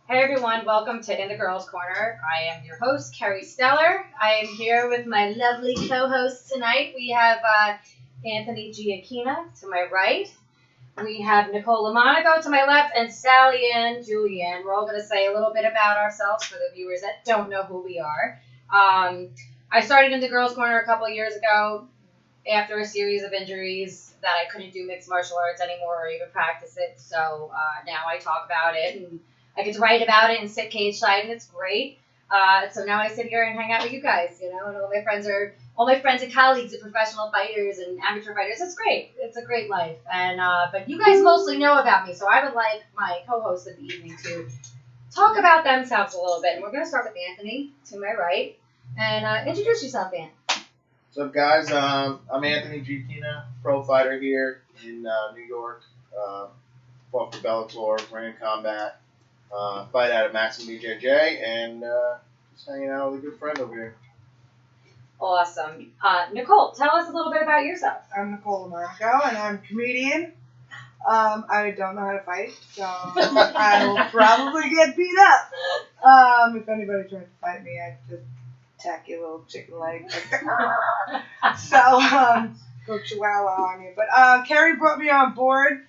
Hey everyone, welcome to In the Girls Corner. I am your host, Kerry Stellar. I am here with my lovely co-hosts tonight. We have Anthony Giacchina to my right. We have Nicole LoMonaco to my left and Sallyanne Juliana. We're all going to say a little bit about ourselves for the viewers that don't know who we are. I started in the Girls Corner a couple of years ago after a series of injuries that I couldn't do mixed martial arts anymore or even practice it. So now I talk about it and I get to write about it and sit cage side, and it's great. So now I sit here and hang out with you guys, and all my friends and colleagues are professional fighters and amateur fighters. It's great. It's a great life. And but you guys mostly know about me, so I would like my co-hosts of the evening to talk about themselves a little bit. And we're going to start with Anthony to my right, and introduce yourself, Dan. What's up, guys? I'm Anthony Giacchina, pro fighter here in New York. Fought for Bellator, ran combat. Fight out of Maximum BJJ, and just hanging out with a good friend over here. Awesome. Nicole, tell us a little bit about yourself. I'm Nicole LoMonaco, and I'm a comedian. I don't know how to fight, so I will probably get beat up. If anybody tries to fight me, I'd just tack your little chicken leg. Go chihuahua on you. But Kerry brought me on board.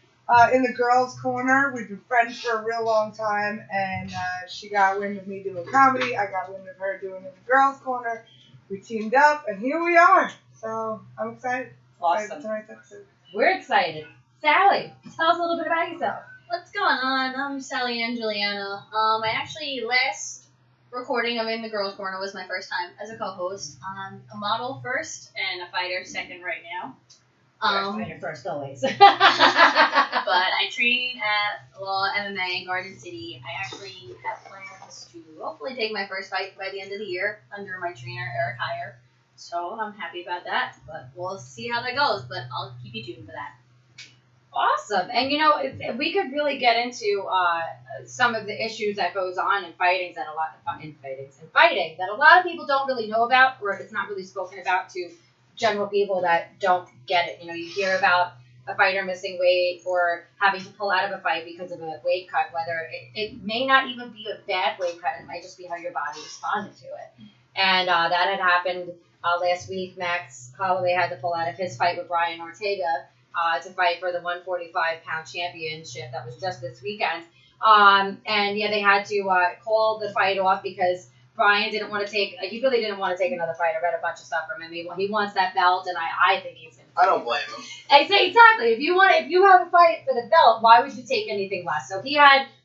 In the girls' corner. We've been friends for a real long time, and she got wind of me doing comedy. I got wind of her doing in the girls' corner. We teamed up, and here we are. So I'm excited. Awesome. Tonight's episode. We're excited. Sally, tell us a little bit about yourself. What's going on? I'm Sallyanne Juliana. Last recording of In the Girls Corner was my first time as a co-host. I'm a model first and a fighter second right now. Fighter first always. But I train at Law MMA in Garden City. I actually have plans to hopefully take my first fight by the end of the year under my trainer, Eric Heyer. So I'm happy about that, but we'll see how that goes. But I'll keep you tuned for that. Awesome. And if we could really get into some of the issues that goes on in fighting that a lot of people don't really know about, or it's not really spoken about to general people that don't get it. You hear about a fighter missing weight or having to pull out of a fight because of a weight cut, whether it may not even be a bad weight cut, it might just be how your body responded to it. And that had happened last week. Max Holloway had to pull out of his fight with Brian Ortega to fight for the 145-pound championship. That was just this weekend. They had to call the fight off because Brian didn't want to he really didn't want to take another fight. I read a bunch of stuff from him. He wants that belt, and I think he's in. I don't blame him. I say exactly. If you have a fight for the belt, why would you take anything less? So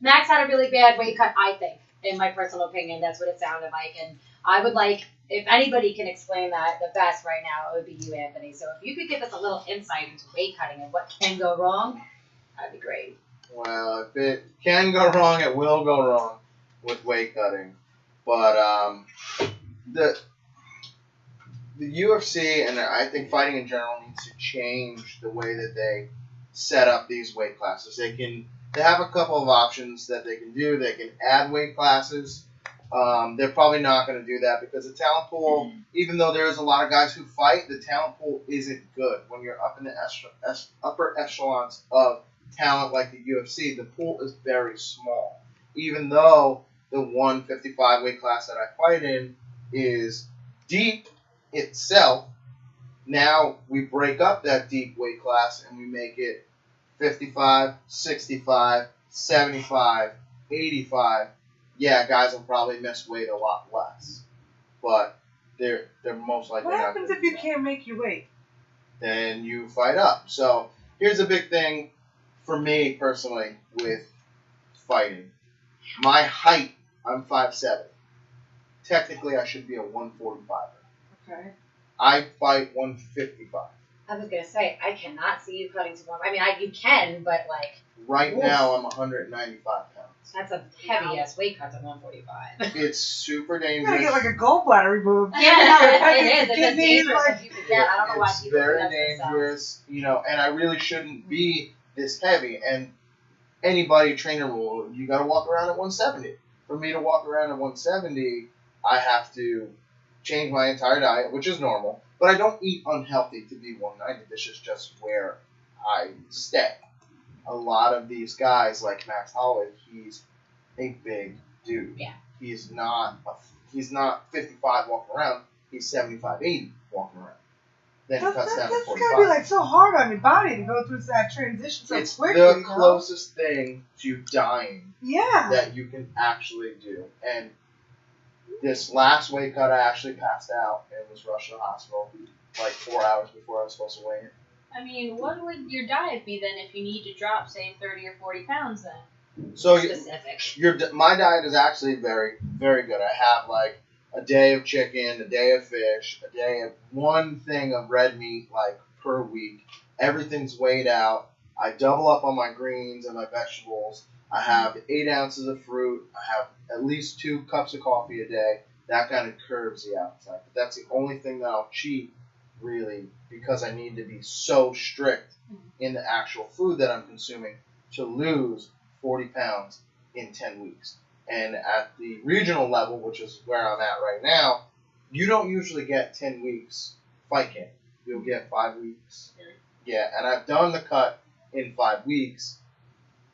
Max had a really bad weight cut, I think, in my personal opinion. That's what it sounded like. And I would like, if anybody can explain that the best right now, it would be you, Anthony. So if you could give us a little insight into weight cutting and what can go wrong, that'd be great. Well, if it can go wrong, it will go wrong with weight cutting. But the UFC and I think fighting in general needs to change the way that they set up these weight classes. They have a couple of options that they can do. They can add weight classes. They're probably not going to do that because the talent pool, even though there's a lot of guys who fight, the talent pool isn't good. When you're up in the upper echelons of talent like the UFC, the pool is very small. Even though the 155 weight class that I fight in is deep itself, now we break up that deep weight class and we make it 55, 65, 75, 85. Yeah, guys will probably miss weight a lot less, but they're most likely What not happens gonna if do you that. can't make your weight? Then you fight up. So here's a big thing for me personally with fighting. My height, I'm 5'7". Technically, I should be a 145. Okay. I fight 155. I was going to say, I cannot see you cutting to one. I mean, you can, but Right oof. now, I'm 195 pounds. That's a heavy-ass weight cut at 145. It's super You gotta dangerous. get like a gallbladder removed. Yeah, it is. It's a Kidneys, dangerous like- if you forget. I don't know why It's people do very that to themselves. dangerous, and I really shouldn't be this heavy. And anybody trainer rule, you got to walk around at 170. For me to walk around at 170, I have to change my entire diet, which is normal. But I don't eat unhealthy to be 190. This is just where I stay. A lot of these guys, like Max Holloway, he's a big dude. Yeah. He's not 55 walking around. He's 75, 80 walking around. Then he cuts down to That's 45. gotta be like so hard on your body to go through that transition so It's quickly. the closest thing to dying Yeah. that you can actually do. And this last weight cut, I actually passed out and was rushed to the hospital like 4 hours before I was supposed to weigh it. I mean, what would your diet be then if you need to drop, say, 30 or 40 pounds then? So Specific. my diet is actually very, very good. I have like a day of chicken, a day of fish, a day of one thing of red meat like per week. Everything's weighed out. I double up on my greens and my vegetables. I have 8 ounces of fruit. I have at least 2 cups of coffee a day. That kind of curbs the appetite. But that's the only thing that I'll cheat, really, because I need to be so strict in the actual food that I'm consuming to lose 40 pounds in 10 weeks. And at the regional level, which is where I'm at right now, you don't usually get 10 weeks fight camp. You'll get 5 weeks. Really? Yeah, and I've done the cut in 5 weeks,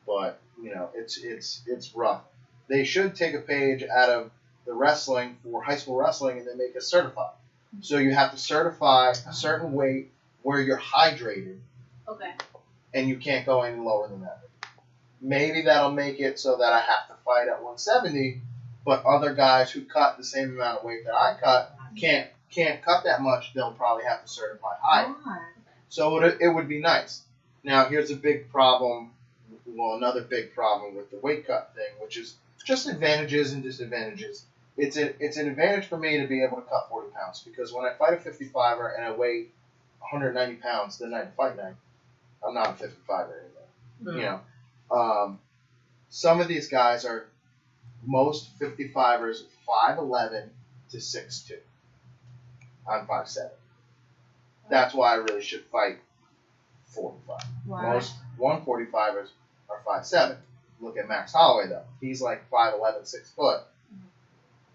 but you know it's rough. They should take a page out of the wrestling for high school wrestling and then make it certified. So you have to certify a certain weight where you're hydrated, Okay. and you can't go any lower than that. Maybe that'll make it so that I have to fight at 170, but other guys who cut the same amount of weight that I cut can't cut that much. They'll probably have to certify higher. So it would be nice. Now here's a big problem. Well, another big problem with the weight cut thing, which is just advantages and disadvantages. It's an advantage for me to be able to cut 40 pounds because when I fight a 55er and I weigh 190 pounds the night of fight night, I'm not a 55er anymore. You know, some of these guys are most 55ers 5'11" to 6'2". I'm 5'7". That's why I really should fight 45. Wow. Most 145ers are 5'7". Look at Max Holloway though. He's like 5'11", 6 foot.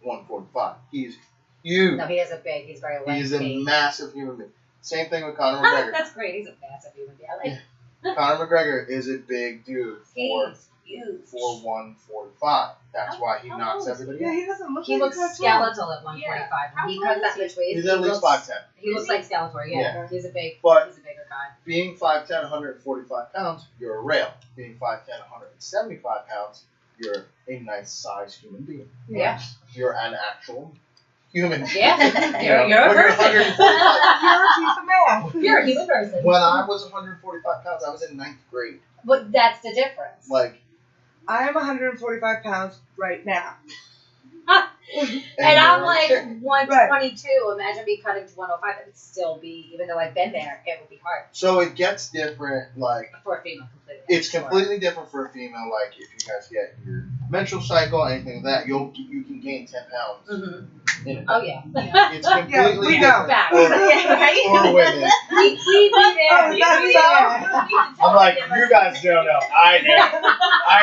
145. He's huge. No, he is he's very lengthy. He's a massive human being. Same thing with Conor McGregor. That's great. He's a massive human being. Conor McGregor is a big dude for huge. 145. That's why he knocks everybody Yeah, out. he doesn't look He like looks skeletal at 145. Yeah. When he cuts that much weight, He's at least 5'10". He looks like Skeletor. Yeah. Yeah. He's a bigger guy. Being 5'10", 145 pounds, you're a rail. Being 5'10", 175 pounds, you're a nice sized human being. Yeah. You're an actual human being. Yeah. You're a person. You're a piece of man. You're a human person. When I was 145 pounds, I was in 9th grade. But that's the difference. Like, I am 145 pounds right now. And I'm you're like a kid. 122. Imagine me cutting to 105. It would still be, even though I've been there, it would be hard. So it gets different, like, For a female, completely. it's completely different for a female. Like, if you guys get your menstrual cycle, anything like that, you can gain 10 pounds. Mm-hmm. In it. Oh, yeah. It's completely we know. different Back. for women. We be there. Oh, We that's be so- I'm like, you guys don't know. I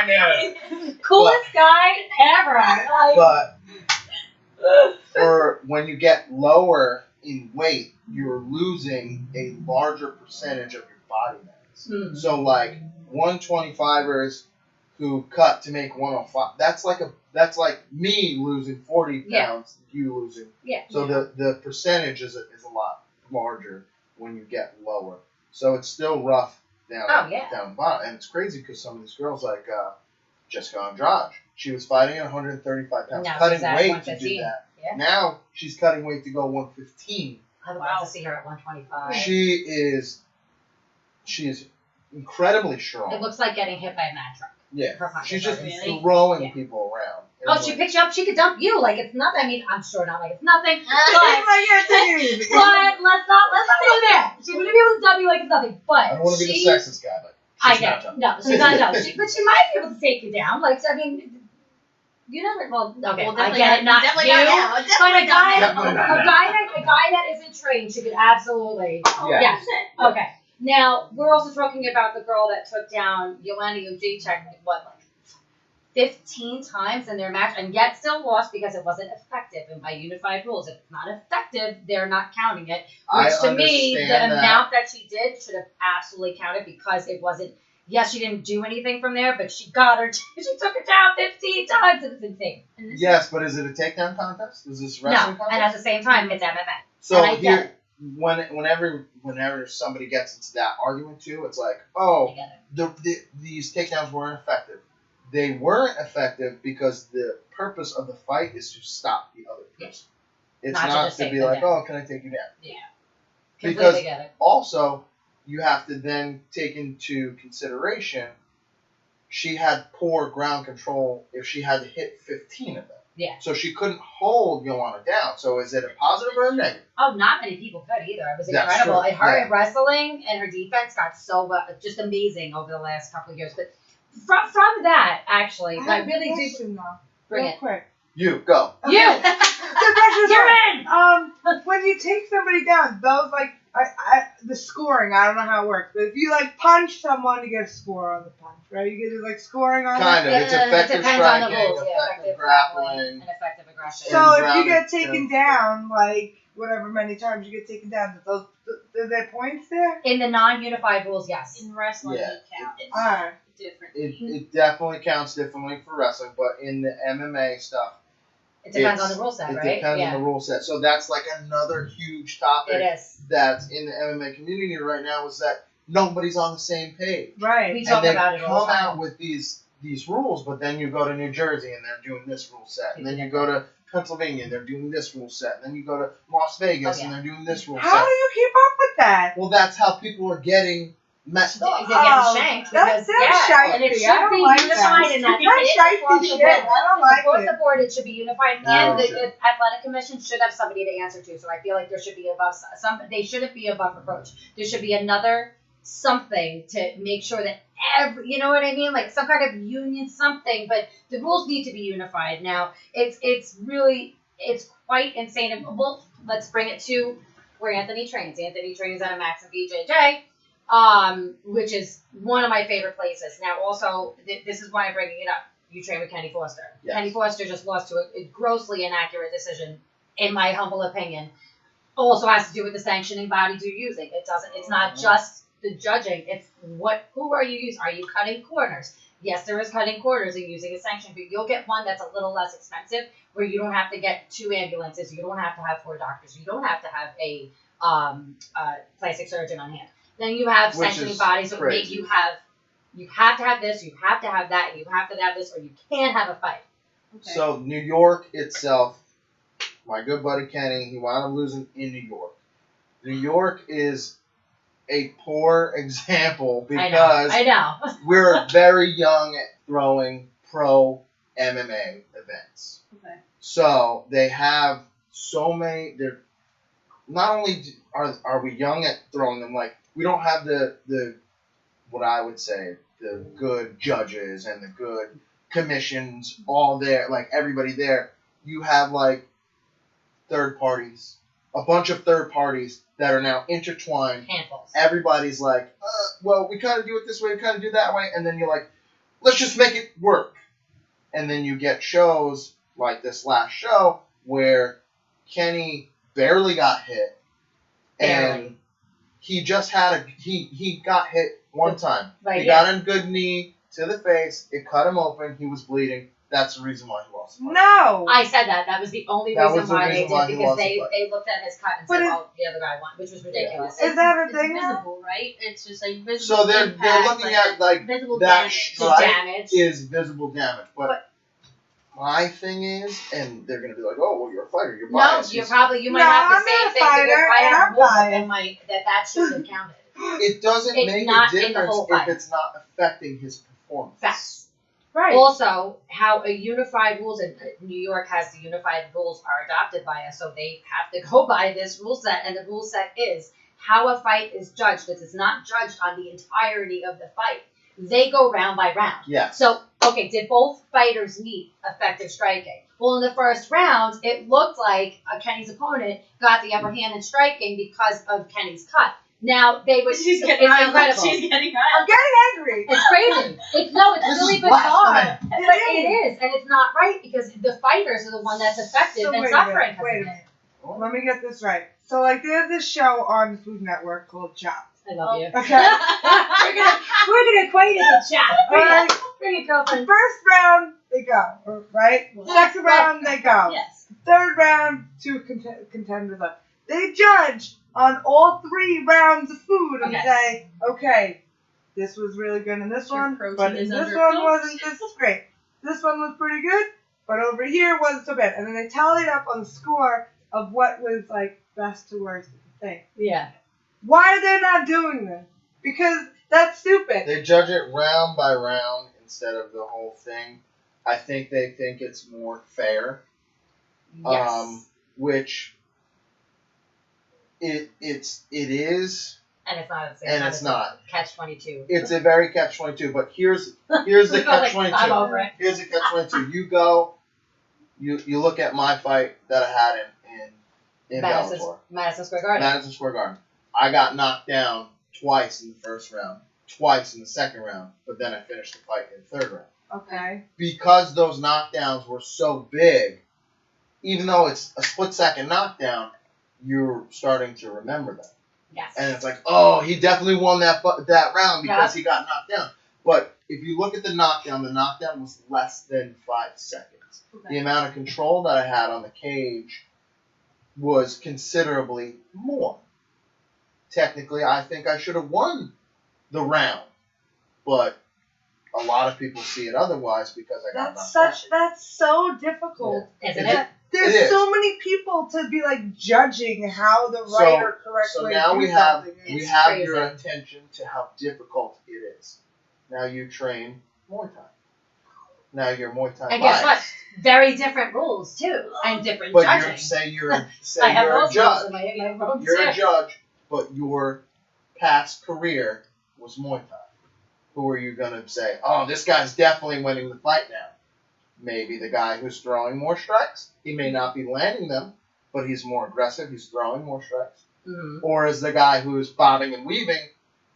know. Coolest guy ever. Like, But for when you get lower in weight, you're losing a larger percentage of your body mass. So like 125ers who cut to make 105, that's like me losing 40 pounds, you losing. Yeah. So the percentage is a lot larger when you get lower. So it's still rough down the bottom. And it's crazy because some of these girls like Jessica Andrade, she was fighting at 135 pounds, Now cutting she's at weight 115. to do that. Yeah. Now she's cutting weight to go 115. I would love to see her at 125. She is incredibly strong. It looks like getting hit by a mad truck. Yeah. Her punches She's just are really- throwing Yeah. people around. And Oh, I'm she like, picks you up. She could dump you like it's nothing. I mean, I'm sure not like it's nothing. He's like, yeah, take it easy. But let's not go there. She's gonna be able to dump you like it's nothing. But I don't want to be she, the sexist guy, but I she's not get tough. no, she's not no. But she might be able to take you down. Like I mean, you never. Well, okay, Well, I get it. Not definitely you. not now. But Definitely a guy that isn't trained, she could absolutely. Yeah. Yes. Okay. Now we're also talking about the girl that took down Joanna Jacek, like 15 times in their match, and yet still lost because it wasn't effective. And by unified rules, if it's not effective, they're not counting it. Which I to me, the understand that. amount that she did should have absolutely counted because it wasn't Yes, she didn't do anything from there, but she got her. She took her down 15 times. It was insane. Yes, but is it a takedown contest? Is this wrestling contest? And at the same time, it's MMA. So and I get here, whenever somebody gets into that argument too, it's like, oh, these takedowns weren't effective. They weren't effective because the purpose of the fight is to stop the other person. It's not to be like, oh, can I take you down? Yeah. Because Completely get it. also, you have to then take into consideration she had poor ground control if she had to hit 15 of them. Yeah. So she couldn't hold Joanna down. So is it a positive or a negative? Oh, not many people could either. It was That's incredible. true. And her wrestling and her defense got so just amazing over the last couple of years. But from that, actually, I really do. Bring Real it. quick. You, go. Okay. You! The pressure's You're on. in! When you take somebody down, those like the scoring, I don't know how it works, but if you like punch someone, you get a score on the punch, right? You get like scoring on Kind of. it. It's effective It depends striking, on the rules. Yeah, effective grappling. and effective aggression. So if grounded, you get taken down, like whatever many times you get taken down, are there points there? In the non-unified rules, yes. In wrestling, Yeah. it counts Alright. differently. It definitely counts differently for wrestling, but in the MMA stuff, It depends on the rule set, it right? depends on the rule set. So that's like another huge topic It is. that's in the MMA community right now is that nobody's on the same page. Right. We talk and they about it all come the time. out with these rules, but then you go to New Jersey and they're doing this rule set, and then you go to Pennsylvania and they're doing this rule set, and then you go to Las Vegas and they're doing this rule How set. do you keep up with that? Well, that's how people are getting messed up. They're getting shanked because, shifty. and it I should don't be like unified that. in that. That's Across the shifty board. shit. I don't like Across it. the board, it should be unified, No, and it the shouldn't. athletic commission should have somebody to answer to. So I feel like there should be above some. They shouldn't be above reproach. There should be another something to make sure that you know what I mean, like some kind of union something. But the rules need to be unified. Now it's quite insane. And well, let's bring it to where Anthony trains. Anthony trains at a Max and BJJ. Which is one of my favorite places. Now, also, this is why I'm bringing it up. You train with Kenny Foster. Yes. Kenny Foster just lost to a grossly inaccurate decision, in my humble opinion. Also has to do with the sanctioning bodies you're using. It doesn't. It's not just the judging. It's who are you using? Are you cutting corners? Yes, there is cutting corners and using a sanction, but you'll get one that's a little less expensive, where you don't have to get 2 ambulances. You don't have to have 4 doctors. You don't have to have a plastic surgeon on hand. Then you have sanctioning bodies that make you have to have this, you have to have that, you have to have this, or you can't have a fight. Okay. So New York itself, my good buddy Kenny, he wound up losing in New York. New York is a poor example because I know. we're very young at throwing pro MMA events. Okay. So they have so many. They're not only are we young at throwing them, like we don't have the what I would say the good judges and the good commissions all there, like everybody there. You have like third parties, a bunch of third parties that are now intertwined. Handfuls. Everybody's like, well, we kind of do it this way, we kind of do that way, and then you're like, let's just make it work. And then you get shows like this last show where Kenny barely got hit, and he just had he got hit one time. Right, he got a good knee to the face. It cut him open. He was bleeding. That's the reason why he lost the fight. No. I said that. That was the only That reason was the why reason they why did, he because lost the they fight. looked at his cut and But said, it- oh, the other guy won, which was ridiculous. Is that a It's thing now? visible, right? It's just like visible. So they're impact, looking at like visible that damage. The strike damage. is visible damage, but my thing is, and they're gonna be like, oh, well, you're a fighter, you're No, biased. you might No, have I'm the same not a thing. But fighter, and I'm biased. that shouldn't have counted. It doesn't It's make not a in the difference whole if fight. it's not affecting his performance. Facts. Right. Also, how a unified rules, and New York has the unified rules are adopted by us, so they have to go by this rule set, and the rule set is how a fight is judged. This is not judged on the entirety of the fight. They go round by round. Yeah. So, okay, did both fighters meet effective striking? Well, in the first round, it looked like Kenny's opponent got the upper hand in striking because of Kenny's cut. Now, they were, She's it's getting incredible. She's getting I'm getting angry. It's crazy. It's This really is bizarre. blasphemy. But it is, and it's not right because the fighters are the one that's affected So and wait a suffering. minute, wait a minute. Let me get this right. So, like, there's this show on the Food Network called Chopped. I love you. Okay. We're gonna equate it to chat. Alright. Bring it, The girlfriend. first round, they go. Right? Second round, they go. Yes. Third round, 2 contenders left. They judge on all 3 rounds of food and Okay. say, okay, this was really good in this Your one, protein but is this undercooked. one wasn't this great. This one was pretty good, but over here wasn't so bad. And then they tally it up on the score of what was like best to worst thing. Yeah. Why are they not doing this? Because that's stupid. They judge it round by round instead of the whole thing. I think they think it's more fair. Yes. Which it is, and it's not. and it's not. Catch-22. It's a very catch-22. But here's the catch-22. I'm over it. Here's the catch-22. You go, you look at my fight that I had in Bellator. Madison Square Garden. Madison Square Garden. I got knocked down twice in the first round, twice in the second round, but then I finished the fight in the third round. Okay. Because those knockdowns were so big, even though it's a split-second knockdown, you're starting to remember them. Yes. And it's like, oh, he definitely won that round because he got knocked down. But if you look at the knockdown was less than 5 seconds. Okay. The amount of control that I had on the cage was considerably more. Technically, I think I should have won the round. But a lot of people see it otherwise because I got knocked down. That's so difficult. Isn't it? There's It is. so many people to be like judging how the right or correct So way now to do we have something we is. have crazy. your attention to how difficult it is. Now you train Muay Thai. Now you're Muay Thai And guess what? biased. Very different rules too, and different But judging. you're I have you're a those rules judge. in my room You're too. a judge, but your past career was Muay Thai. Who are you gonna say? Oh, this guy's definitely winning the fight now. Maybe the guy who's throwing more strikes. He may not be landing them, but he's more aggressive. He's throwing more strikes. Mm-hmm. Or is the guy who's bobbing and weaving,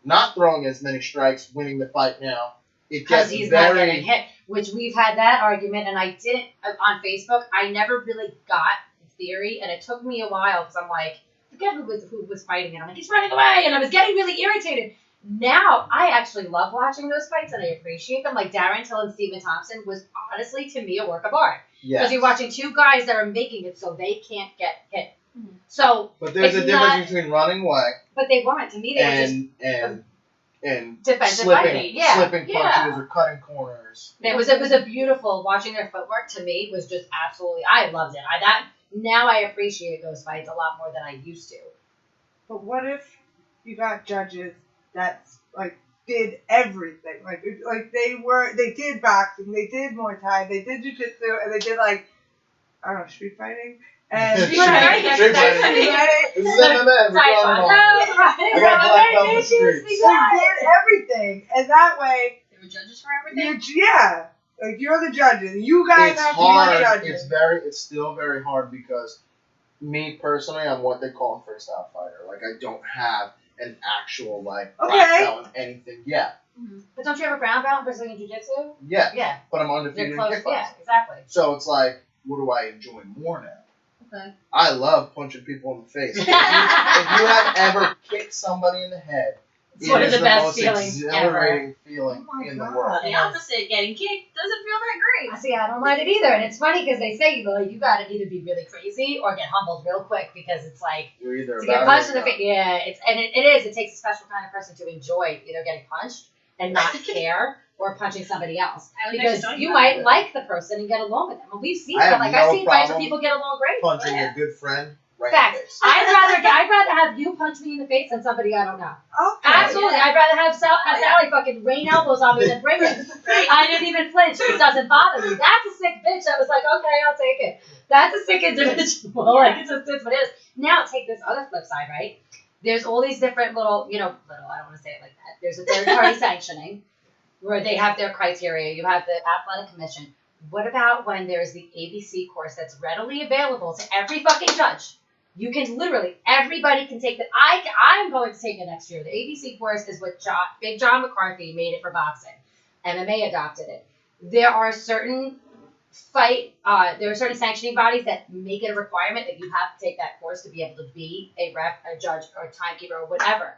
not throwing as many strikes, winning the fight now? It Because gets he's not very getting hit, which we've had that argument, and I didn't on Facebook. I never really got the theory, and it took me a while because I'm like, forget who was fighting, and I'm like, he's running away, and I was getting really irritated. Now I actually love watching those fights, and I appreciate them. Like Darren Till and Stephen Thompson was honestly to me a work of art because yeah. you're watching 2 guys that are making it so they can't get hit. Mhm. So, But there's it's a difference not- between running away but they weren't. To me, they were just and defensive fighting. Yeah, slipping yeah. punches or cutting corners. It was a beautiful watching their footwork. To me, was just absolutely. I loved it. Now I appreciate those fights a lot more than I used to. But what if you got judges that like did everything? Like they did boxing, they did Muay Thai, they did jiu-jitsu, and they did like I don't know, street fighting. And Street fighting. This is MMA. We're going on. I got black belt in the streets. They did everything, and that way, There were judges for everything. yeah, like you're the judges. You guys It's have hard. to be the judges. It's still very hard because me personally, I'm what they call a freestyle fighter. Like I don't have an actual like black belt in anything yet. Mm-hmm. But don't you have a brown belt in Brazilian Jiu-Jitsu? Yeah. Yeah, But I'm they're undefeated in close. kickboxing. Yeah, exactly. So it's like, what do I enjoy more now? Okay. I love punching people in the face. If you have ever kicked somebody in the head, It's one of the best most feelings exhilarating feeling Oh my in the God. world. The opposite, getting kicked, doesn't feel that great. See, I don't mind it either, and it's funny because they say like you got to either be really crazy or get humbled real quick because it's like You're either to get about punched it in or the not. face. Yeah, it takes a special kind of person to enjoy either getting punched and not care or punching somebody else I was because actually you talking might about like the person and get along with them. And we've seen I that. have Like no I've seen fights where problem people get along great. Punching Yeah. a good friend right Facts. in the face. I'd rather have you punch me in the face than somebody I don't know. Okay. Absolutely, I'd rather have Sally fucking rain elbows on me than bring it. I didn't even flinch. It doesn't bother me. That's a sick bitch. I was like, okay, I'll take it. That's a sick individual. Like it's just what it is. Now take this other flip side, right? There's all these different little, I don't want to say it like that. There's a third party sanctioning where they have their criteria. You have the athletic commission. What about when there's the ABC course that's readily available to every fucking judge? You can literally, everybody can take that. I'm going to take it next year. The ABC course is what Big John McCarthy made it for boxing. MMA adopted it. There are certain sanctioning bodies that make it a requirement that you have to take that course to be able to be a ref, a judge, or a timekeeper, or whatever.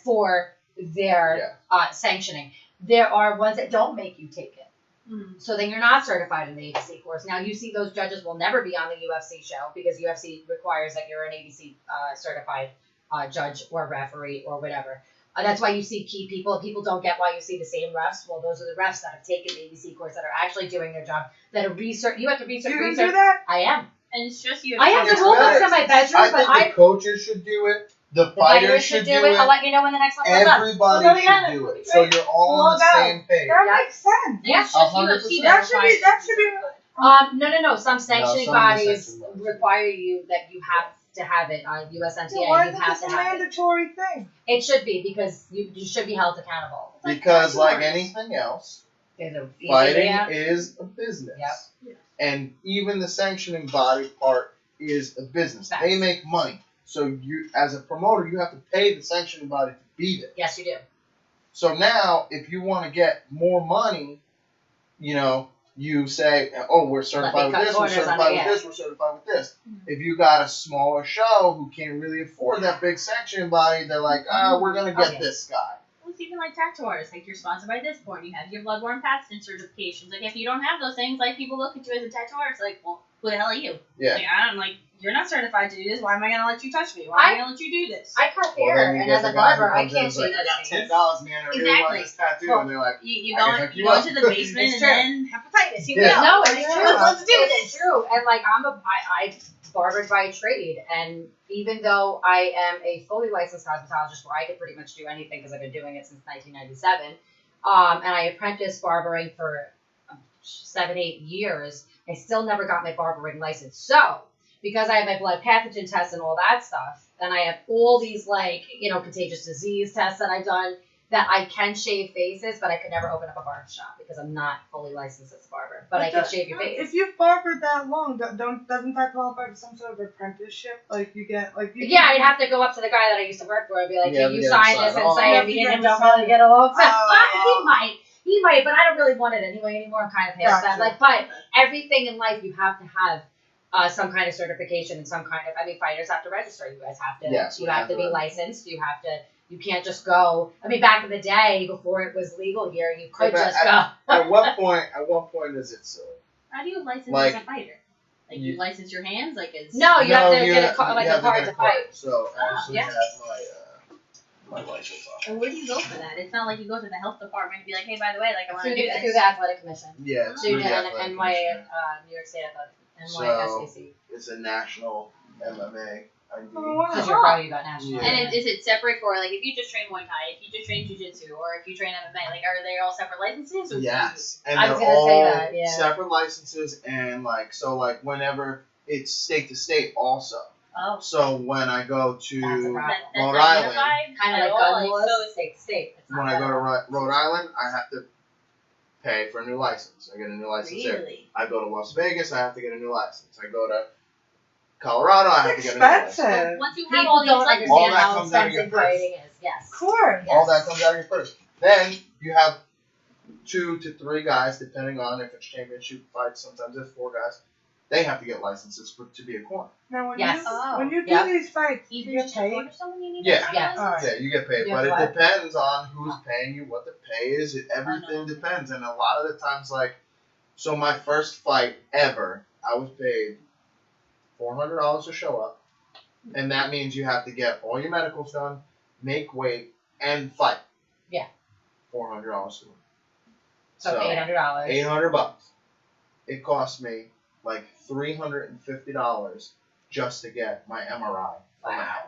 for their sanctioning. There are ones that don't make you take it. So then you're not certified in the ABC course. Now you see those judges will never be on the UFC show because UFC requires that you're an ABC certified judge or referee or whatever. That's why you see key people. People don't get why you see the same refs. Well, those are the refs that have taken the ABC course that are actually doing their job. That are research. You have to research. You do that? I am. And it's just you. I have the rule books in my bedroom, I but think the coaches should do it. The fighters should do it. I'll let you know when the next one comes up. Everybody We'll go should together. do it. So you're all on the same page. That makes sense. Yeah. It's just 100%. UFC That should be. No. Some sanctioning some bodies sanctioning bodies. require you that you have to have it on USMTA. So why You is it have just to a have it. mandatory thing? It should be because you should be held accountable. Because like anything else, There's a fighting yeah. is a business. Yep. And even the sanctioning body part is a business. Facts. They make money. So you, as a promoter, you have to pay the sanctioning body to be there. Yes, you do. So now, if you want to get more money, you say, oh, we're certified with this, we're certified with this, we're certified with this. If you got a smaller show who can't really afford that big sanctioning body, they're like, we're going to get this guy. Well, it's even like tattoo artists. Like, you're sponsored by this point. You have your bloodborne pathogen certifications. Like, if you don't have those things, like, people look at you as a tattoo artist, like, well, who the hell are you? Yeah. Like, I'm like, you're not certified to do this. Why am I going to let you touch me? Why am I going to let you do this? I cut Well, hair, then you and get as the a guy who barber, I comes in and can't is like, shave I got those $10, man. I really want this tattoo. Well, and they're like, You I go, can hook you you go up. to the basement It's and true. then hepatitis. Here Yeah. we go. No, it's true. Let's do It's this. true. And like I barbered by trade, and even though I am a fully licensed cosmetologist, where I could pretty much do anything because I've been doing it since 1997, and I apprenticed barbering for 7-8 years, I still never got my barbering license. So because I have my blood pathogen tests and all that stuff, and I have all these contagious disease tests that I've done, that I can shave faces, but I could never open up a barber shop because I'm not fully licensed as a barber. But I can shave your face. If you've barbered that long, doesn't that qualify for some sort of apprenticeship? Like you get Yeah, I'd have to go up to the guy that I used to work for and be like, Yeah, "Can you yeah, sign sign this and off. say if me and him don't really get along?" He might, but I don't really want it anyway anymore. I'm kind of past that. Gotcha. But everything in life, you have to have some kind of certification and some kind of. I mean, fighters have to register. You guys have to. Yes, you we have have to to be register. licensed. You have to. You can't just go. I mean, back in the day, before it was legal here, you could But just go. At what point is it silly? How do you license Like, as a fighter? Like, you license your hands? Like, it's... No, you have to you get a have card, like you a have to card get to a card. fight. So I actually yeah. have my license off. And where do you go for that? It's not like you go to the health department and be like, hey, by the way, like, I want to do Through this. the athletic commission. Yeah, it's Through through the the athletic New commission. York State Athletic, So, NYSAC. it's a national MMA ID. Oh, wow. Because you're probably about national. Yeah. And is it separate for, like, if you just train Muay Thai, if you just train Jiu-Jitsu, or if you train MMA, like, are they all separate licenses? Or Yes, and I they're was gonna all say that, yeah. separate licenses, and whenever it's state to state also. Oh. So when I go to That's a problem. That's Rhode not Island, unified Kind at of like all? gun laws, So state to state. It's not when I go to federal. Rhode Island, I have to pay for a new license. I get a new license there. really? I go to Las Vegas, I have to get a new license. I go to Colorado, I have to It's get a new license. expensive. Once you have People all these, don't like, understand All that how comes out of your expensive purse. fighting is. Yes. Of course. All that comes out of your purse. Then you have 2 to 3 guys, depending on if it's championship fights. Sometimes there's 4 guys. They have to get licenses to be a corner. Now, when Yes. when you do Yep. these fights, you Even get just paid. order someone, you need Yeah. to Yeah. Alright. Yeah, you get paid, Yeah, but what? it depends on who's paying you, what the pay is. Everything know. depends, and a lot of the times, so my first fight ever, I was paid $400 to show up, and that means you have to get all your medicals done, make weight, and fight. Yeah. $400 to win. So $800. $800. It cost me like $350 just to get my MRI from my head.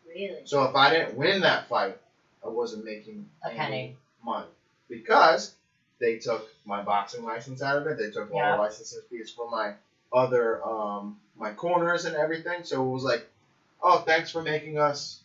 Really? So if I didn't win that fight, I wasn't making A any penny. money because they took my boxing license out of it. They took all Yeah. the licensing fees for my other my corners and everything. So it was like, oh, thanks for making us,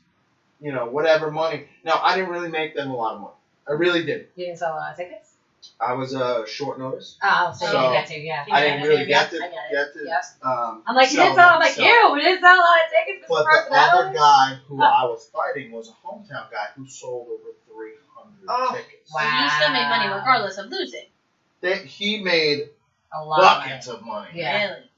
whatever money. Now I didn't really make them a lot of money. I really didn't. You didn't sell a lot of tickets? I was short notice. Oh, so you So, didn't get to, yeah. I didn't really Yeah, get to I get it. get to. Yes. I'm I'm like, you didn't sell. I'm like, we didn't sell a lot of tickets. But the other guy who I was fighting was a hometown guy who sold over 300 tickets. Wow. So you still make money regardless of losing. He made A lot. buckets of money. Yeah. Really?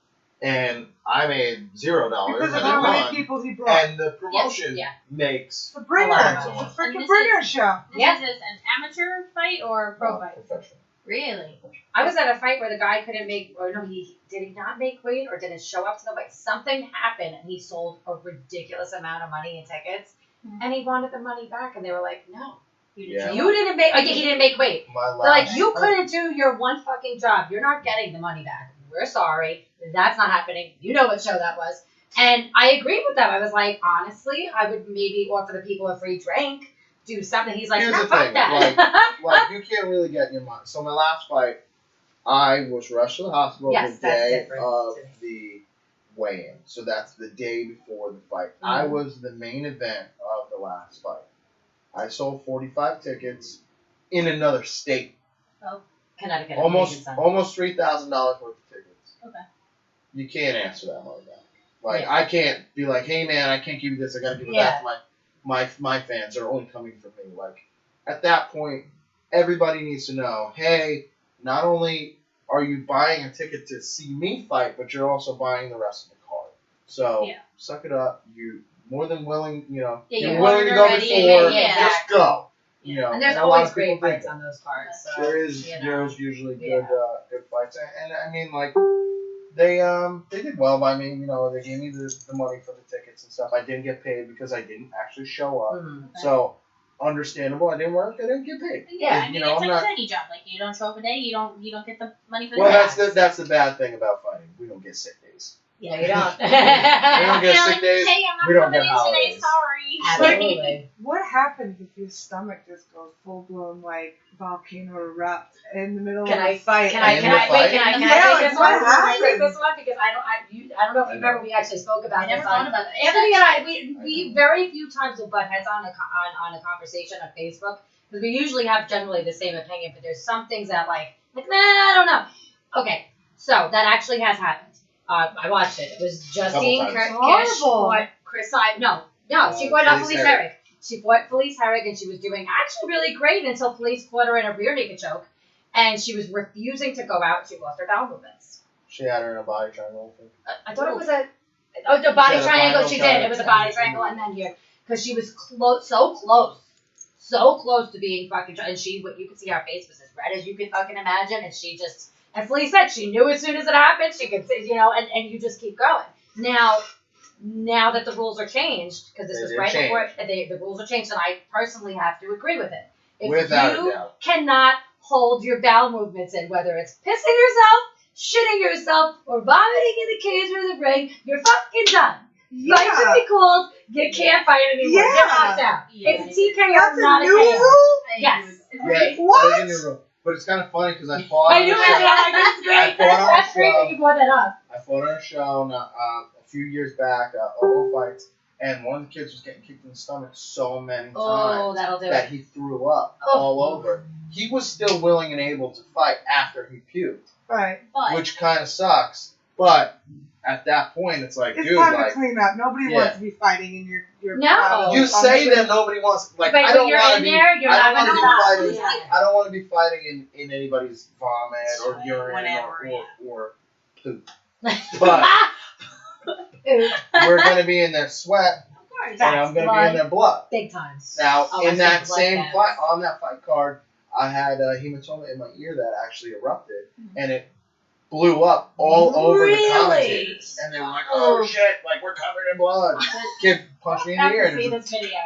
and I made $0 Because of and how I many won. people he brought. And the promotion Yeah. makes It's a bringer. A lot of It's money. a And freaking this bringer show. This Yeah. is an amateur fight or a pro fight? professional. Really? I was at a fight where the guy couldn't make, or no, did he not make weight or didn't show up to the fight? Something happened and he sold a ridiculous amount of money in tickets and he wanted the money back and they were like, no, Yeah. you didn't make, he didn't make weight. My They're like, last you fight- couldn't do your one fucking job. You're not getting the money back. We're sorry. That's not happening. You know what show that was. And I agreed with them. I was like, honestly, I would maybe offer the people a free drink, do something. He's like, Here's no, the fuck thing, that. Like, you can't really get in your mind. So my last fight, I was rushed to the hospital Yes, the that's day different. of the weigh-in. So that's the day before the fight. I Mhm. was the main event of the last fight. I sold 45 tickets in another state. Connecticut. Almost $3,000 worth of tickets. Okay. You can't ask for that money back. Like, Yeah. I can't be like, hey man, I can't give you this. I gotta give it back to my fans. They're only coming for me. Like, at that point, everybody needs to know, hey, not only are you buying a ticket to see me fight, but you're also buying the rest of the card. So Yeah. suck it up. You more than willing, Yeah, you're you willing to ordered go already, before. yeah. Just go. You know, And there's a lot always of people great think fights on those cards. So, there is you know. there's usually good Yeah. good fights, and I mean like they did well by me. You know, they gave me the money for the tickets and stuff. I didn't get paid because I didn't actually show up. Mhm. So understandable. I didn't work. I didn't get paid. Yeah, I You mean, know, it's I'm like not- any job. Like, you don't show up a day, you don't get the money for the Well, day. that's the bad thing about fighting. We don't get sick days. Yeah, you don't. We don't get Yeah, sick like, days. hey, I'm not We don't coming get in today, holidays. sorry. Absolutely. What happens if your stomach just goes full blown like volcano erupt in the middle Can of I a fight? Can I In can the I fight? wait? Can I Yeah, take this what one? Can I take happened? this one because I don't know if you remember we actually spoke about I this. never on- thought about that. Anthony and I, we very few times will butt heads on a conversation on Facebook because we usually have generally the same opinion, but there's some things that like nah, I don't know. Okay, so that actually has happened. I watched it. It was Justine Couple times. Kish Horrible. fought Chris I no she fought Felice Felice Herrig. Herrig. She fought Felice Herrig and she was doing actually really great until Felice caught her in a rear naked choke and she was refusing to go out. She lost her bowel movements. She had her in a body triangle. I think. I thought it was the body She had a triangle. final She shot did. It was a at body the triangle, end. and then here because she was so close to being fucking. And she, what you could see, her face was as red as you could fucking imagine, and she just. And Felice said she knew as soon as it happened, she could, and you just keep going. Now that the rules are changed, because this They was did right change. before the rules are changed, and I personally have to agree with it. If Without a you doubt. cannot hold your bowel movements in, whether it's pissing yourself, shitting yourself, or vomiting in the cage or the ring, you're fucking done. Fight to Yeah. be called. You can't fight anymore. Yeah. You're knocked out. Yeah. It's a TKO, That's not a a new KO. rule? Yes. Yeah, What? that is a new rule. But it's kind of funny because I fought. I on knew a it. show- That's great. I fought on That's a great that show. you brought that up. I fought on a show a few years back, Oval Fights, and one of the kids was getting kicked in the stomach so many Oh, times that'll do that it. he threw up Oh. all over. He was still willing and able to fight after he puked, Right. But which kind of sucks. But at that point, it's like, It's dude, time like, to clean up. Nobody Yeah. wants to be fighting in your No. private you say function. that nobody wants, like, But I when don't you're want to in be. there, you're I not don't going to wanna be stop. fighting. Yeah. I don't want to be fighting in anybody's vomit or urine Whatever, or poop. But we're going to be in their sweat, of course. and I'm going to be in their blood. Big time. Now, Oh, I in that see blood same baths. fight, on that fight card, I had hematoma in my ear that actually erupted, and it blew up all over the Really? commentators. And they were like, "Oh Oh. shit! Like we're covered in blood." Kid punched me in the Have ear, to and see it this video.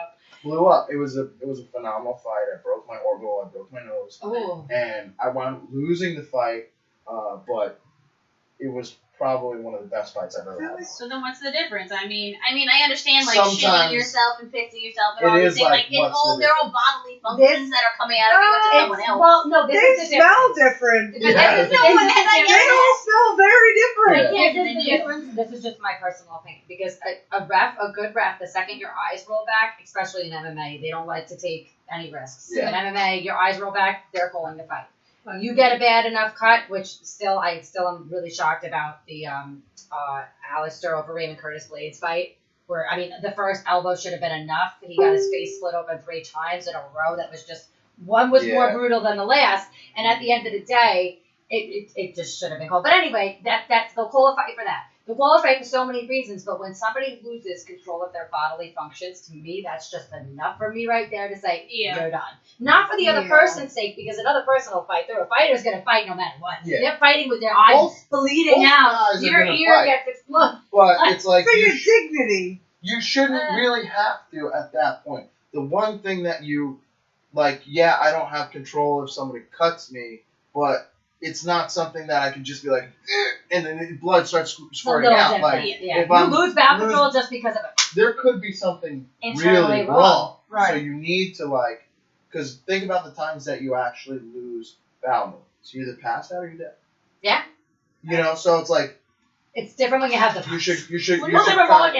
blew up. It was a phenomenal fight. I broke my orbital, I broke my nose, Oh. and I wound up losing the fight. But it was probably one of the best fights I've ever had. So then, what's the difference? I mean, I understand like Sometimes shitting yourself and pissing yourself and it all these is things. like, Like, what's all the they're all bodily functions that are coming out of you into someone else. Well, no, this They is the smell difference. different. But Yeah. this is No, this and is the I They difference. all smell very different. Yeah. This is they the do. difference. This is just my personal opinion because a good ref, the second your eyes roll back, especially in MMA, they don't like to take any risks. Yeah. In MMA, your eyes roll back, they're calling the fight. You get a bad enough cut, which I still am really shocked about the Alistair over Raymond Curtis Blades fight. Where I mean, the first elbow should have been enough. He got his face split open 3 times in a row. That was just one was more Yeah. brutal than the last. And at the end of the day, it just should have been called. But anyway, that's they'll call a fight for that. The wall is right for so many reasons, but when somebody loses control of their bodily functions, to me, that's just enough for me right there to say, you're done. Not for the other person's sake, because another person will fight through. A fighter's going to fight no matter what. Yeah. They're fighting with their eyes bleeding out. Your ear gets exploded. But it's like for your dignity. You shouldn't really have to at that point. The one thing that you, like, yeah, I don't have control if somebody cuts me, but it's not something that I can just be like, and then the blood starts squirting out. Like, if you lose bowel control just because of it. There could be something internally really wrong. Right. So you need to, like, because think about the times that you actually lose bowel movement. So you're either passed out or you're dead. Yeah. You know, so it's like. It's different when you have the. You should kind we'll of call it.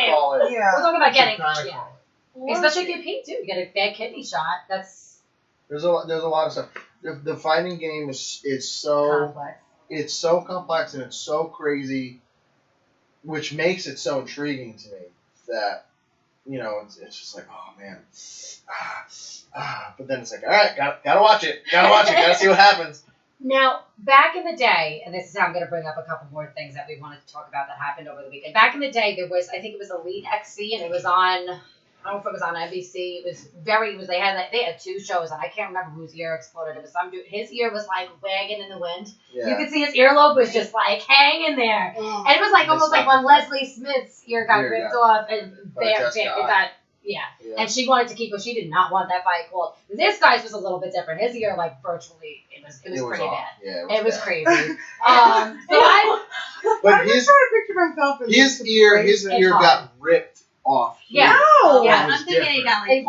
Yeah. We're talking about getting. Yeah. Especially if you pee too. You get a bad kidney shot. That's. There's a lot of stuff. The fighting game is so complex. It's so complex and it's so crazy, which makes it so intriguing to me that, you know, it's just like, oh man, but then it's like, all right, gotta watch it, gotta see what happens. Now, back in the day, and this is how I'm going to bring up a couple more things that we wanted to talk about that happened over the weekend. Back in the day, there was, I think it was Elite XC, and it was on, I don't know if it was on NBC. They had 2 shows, and I can't remember whose ear exploded. It was some dude. His ear was like wagging in the wind. Yeah. You could see his earlobe was just like hanging there, and it was like almost like when Leslie Smith's ear got ripped off, and Yeah, and she wanted to keep, but she did not want that fight called. This guy's was a little bit different. His ear, like, virtually, it was pretty bad. Yeah, it was crazy. But I'm just trying to picture myself in his ear got ripped off. Yeah. No. Yeah, I'm thinking it got like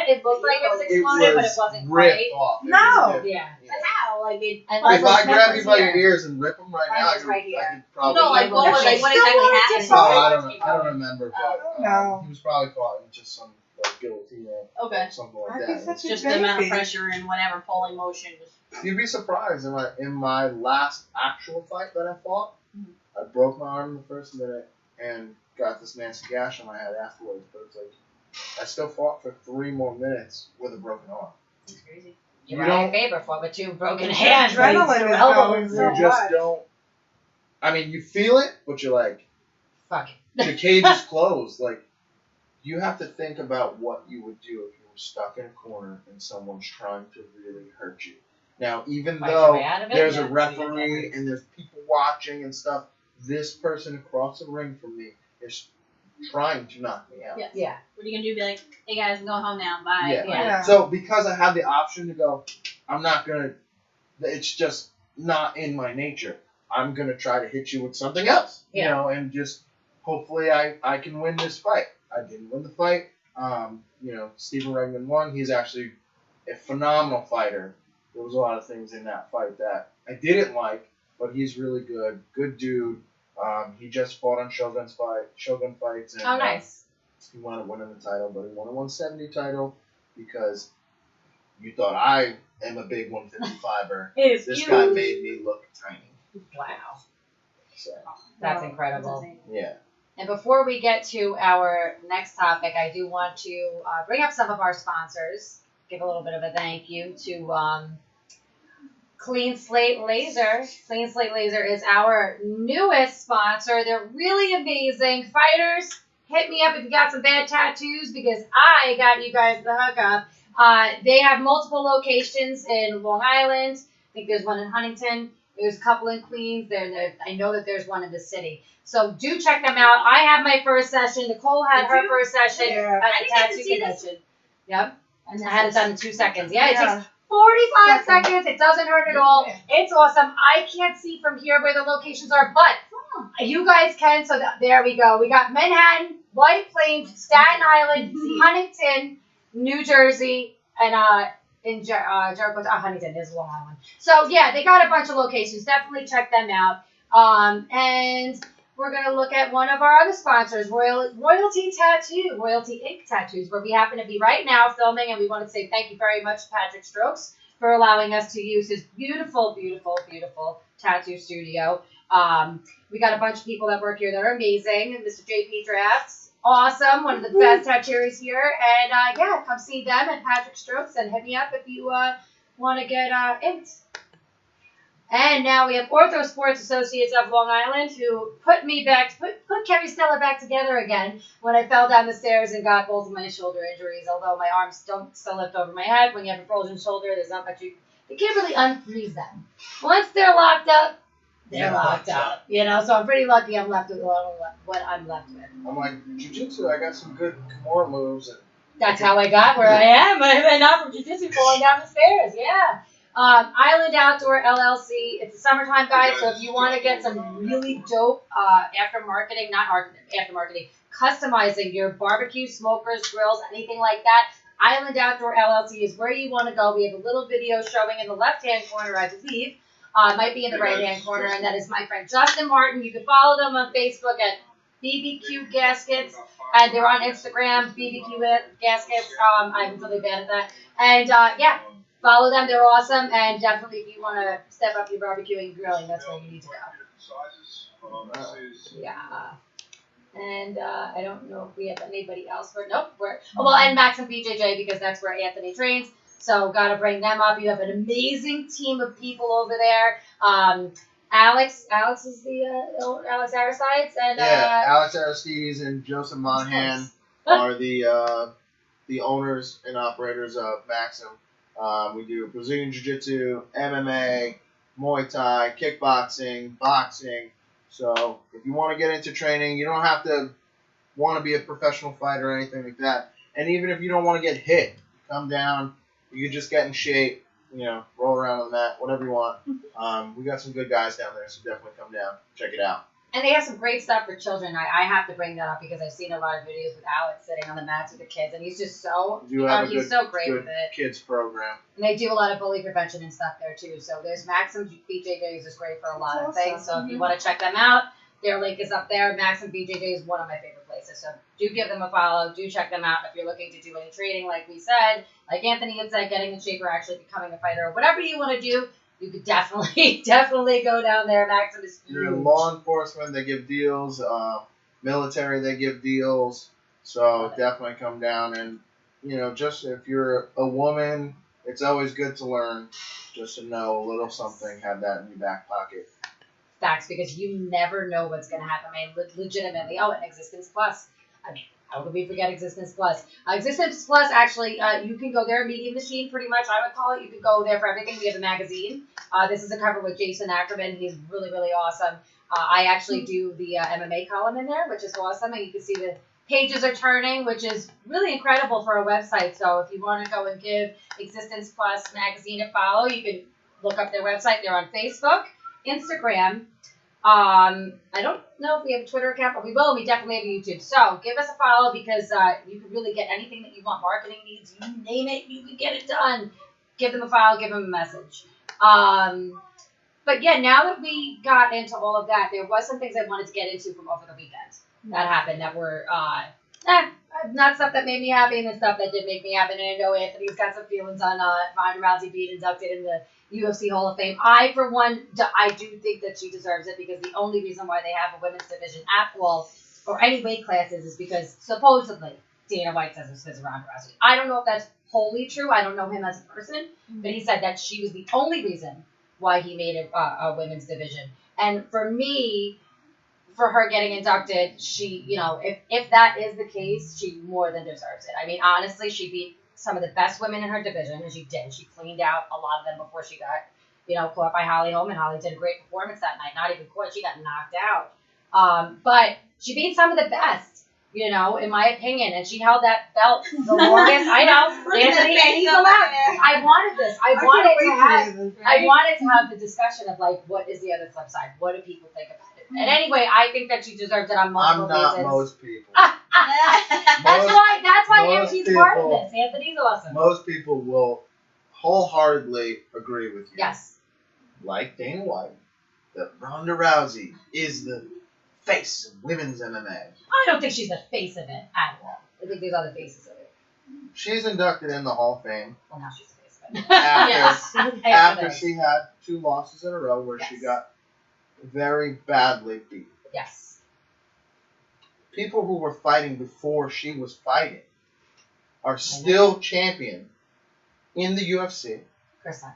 it looked like it was exploded, but it wasn't ripped quite. off. No. Yeah. But how? Like, if I grab you by your ears and rip them right now, I could probably. No, like what exactly happened? I don't remember, but he was probably caught in just some guillotine or something like that. Just the amount of pressure and whatever pulling motion. You'd be surprised in my last actual fight that I fought, I broke my arm in the first minute and got this nasty gash on my head afterwards. But it's like I still fought for 3 more minutes with a broken arm. That's crazy. You were in favor for with 2 broken hands. Adrenaline is going so You just don't. I mean, you feel it, but you're like, fuck it. The cage is closed. Like, you have to think about what you would do if you were stuck in a corner and someone's trying to really hurt you. Now, even though there's a referee and there's people watching and stuff, this person across the ring from me is trying to knock me out. Yeah. What are you gonna do? Be like, hey guys, I'm going home now. Bye. Yeah. So because I had the option to go, I'm not gonna. It's just not in my nature. I'm gonna try to hit you with something else, you know, and just hopefully I can win this fight. I didn't win the fight. You know, Stephen Regman won. He's actually a phenomenal fighter. There was a lot of things in that fight that I didn't like, but he's really good. Good dude. He just fought on Shogun Fights. And, nice. He wound up winning the title, but he won a 170 title because you thought I am a big 155er. This guy made me look tiny. Wow. So. That's incredible. Yeah. And before we get to our next topic, I do want to bring up some of our sponsors. Give a little bit of a thank you to Clean Slate Laser. Clean Slate Laser is our newest sponsor. They're really amazing. Fighters, hit me up if you got some bad tattoos because I got you guys the hookup. They have multiple locations in Long Island. I think there's one in Huntington. There's a couple in Queens. I know that there's one in the city. So do check them out. I had my first session. Nicole had her first session at the tattoo convention. Yep. I had it done in 2 seconds. Yeah, it takes 45 seconds. It doesn't hurt at all. It's awesome. I can't see from here where the locations are, but you guys can. So there we go. We got Manhattan, White Plains, Staten Island, Huntington, New Jersey, and in Jericho, Huntington is Long Island. So yeah, they got a bunch of locations. Definitely check them out. And we're going to look at one of our other sponsors, Royalty Tattoo, Royalty Ink Tattoos, where we happen to be right now filming, and we want to say thank you very much to Patrick Strokes for allowing us to use his beautiful, beautiful, beautiful tattoo studio. We got a bunch of people that work here that are amazing. Mr. JP Drafts, awesome, one of the best tattooers here. And yeah, come see them and Patrick Strokes and hit me up if you want to get inked. And now we have Ortho Sports Associates of Long Island, who put Kerry Stellar back together again when I fell down the stairs and got both of my shoulder injuries. Although my arms don't still lift over my head. When you have a frozen shoulder, there's not much you can't really unfreeze them. Once they're locked up, they're locked up. You know, so I'm pretty lucky I'm left with what I'm left with. I'm like, jiu-jitsu, I got some good Kimura moves. That's how I got where I am. I'm not from jiu-jitsu, falling down the stairs. Yeah. Island Outdoor LLC. It's a summertime, guys, so if you want to get some really dope aftermarketing, customizing your barbecue, smokers, grills, anything like that, Island Outdoor LLC is where you want to go. We have a little video showing in the left-hand corner, I believe. It might be in the right-hand corner, and that is my friend Justin Martin. You can follow them on Facebook at BBQ Gaskets, and they're on Instagram, BBQ Gaskets. I'm really bad at that. And, yeah. Follow them, they're awesome, and definitely if you want to step up your barbecuing and grilling, that's where you need to go. Yeah. And I don't know if we have anybody else and Max and BJJ, because that's where Anthony trains, so got to bring them up. You have an amazing team of people over there. Alex is the Alex Aristides, and Alex Aristides and Joseph Monahan are the owners and operators of Maxim. We do Brazilian Jiu-Jitsu, MMA, Muay Thai, kickboxing, boxing. So if you want to get into training, you don't have to want to be a professional fighter or anything like that. And even if you don't want to get hit, come down. You can just get in shape, roll around on the mat, whatever you want. We got some good guys down there, so definitely come down, check it out. And they have some great stuff for children. I have to bring that up because I've seen a lot of videos with Alex sitting on the mats with the kids, and he's just so he's so great with it. Kids program. And they do a lot of bully prevention and stuff there too. So there's Maxim BJJ is great for a lot of things. So if you want to check them out, their link is up there. Maxim BJJ is one of my favorite places. So do give them a follow. Do check them out if you're looking to do any training, like we said, like Anthony had said, getting in shape or actually becoming a fighter or whatever you want to do. You could definitely go down there. Maxim is huge. You're in law enforcement, they give deals. Military, they give deals. So definitely come down. And, just if you're a woman, it's always good to learn just to know a little something, have that in your back pocket. Facts, because you never know what's going to happen. I mean, legitimately. Oh, and Existence Plus. How could we forget Existence Plus? Existence Plus, actually, you can go there, Media Machine, pretty much, I would call it. You can go there for everything. We have a magazine. This is a cover with Jason Ackerman. He's really, really awesome. I actually do the MMA column in there, which is awesome. And you can see the pages are turning, which is really incredible for a website. So if you want to go and give Existence Plus magazine a follow, you can look up their website. They're on Facebook, Instagram. I don't know if we have a Twitter account, but we will. We definitely have a YouTube. So give us a follow because you can really get anything that you want. Marketing needs, you name it, you can get it done. Give them a follow, give them a message. But yeah, now that we got into all of that, there was some things I wanted to get into from over the weekend that happened that were not stuff that made me happy and the stuff that did make me happy. And I know Anthony's got some feelings on Ronda Rousey being inducted in the UFC Hall of Fame. I, for one, I do think that she deserves it because the only reason why they have a women's division at all or any weight classes is because supposedly Dana White says it's because of Ronda Rousey. I don't know if that's wholly true. I don't know him as a person, but he said that she was the only reason why he made it a women's division. And for me, for her getting inducted, she, if that is the case, she more than deserves it. I mean, honestly, she beat some of the best women in her division, and she did. She cleaned out a lot of them before she got, caught by Holly Holm, and Holly did a great performance that night. Not even caught, she got knocked out. But she beat some of the best, in my opinion, and she held that belt the longest. I know, Anthony, and he's allowed. I wanted this. I wanted to have the discussion of, what is the other flip side? What do people think about it? And anyway, I think that she deserves it on multiple reasons. I'm not most people. That's why Anthony's part of this. Anthony's awesome. Most people will wholeheartedly agree with you. Yes. Like Dana White, that Ronda Rousey is the face of women's MMA. I don't think she's the face of it at all. I think there's other faces of it. She's inducted in the Hall of Fame. Well, now she's the face of it. After she had 2 losses in a row where she got very badly beat. Yes. People who were fighting before she was fighting are still champion in the UFC. Chris Cyborg.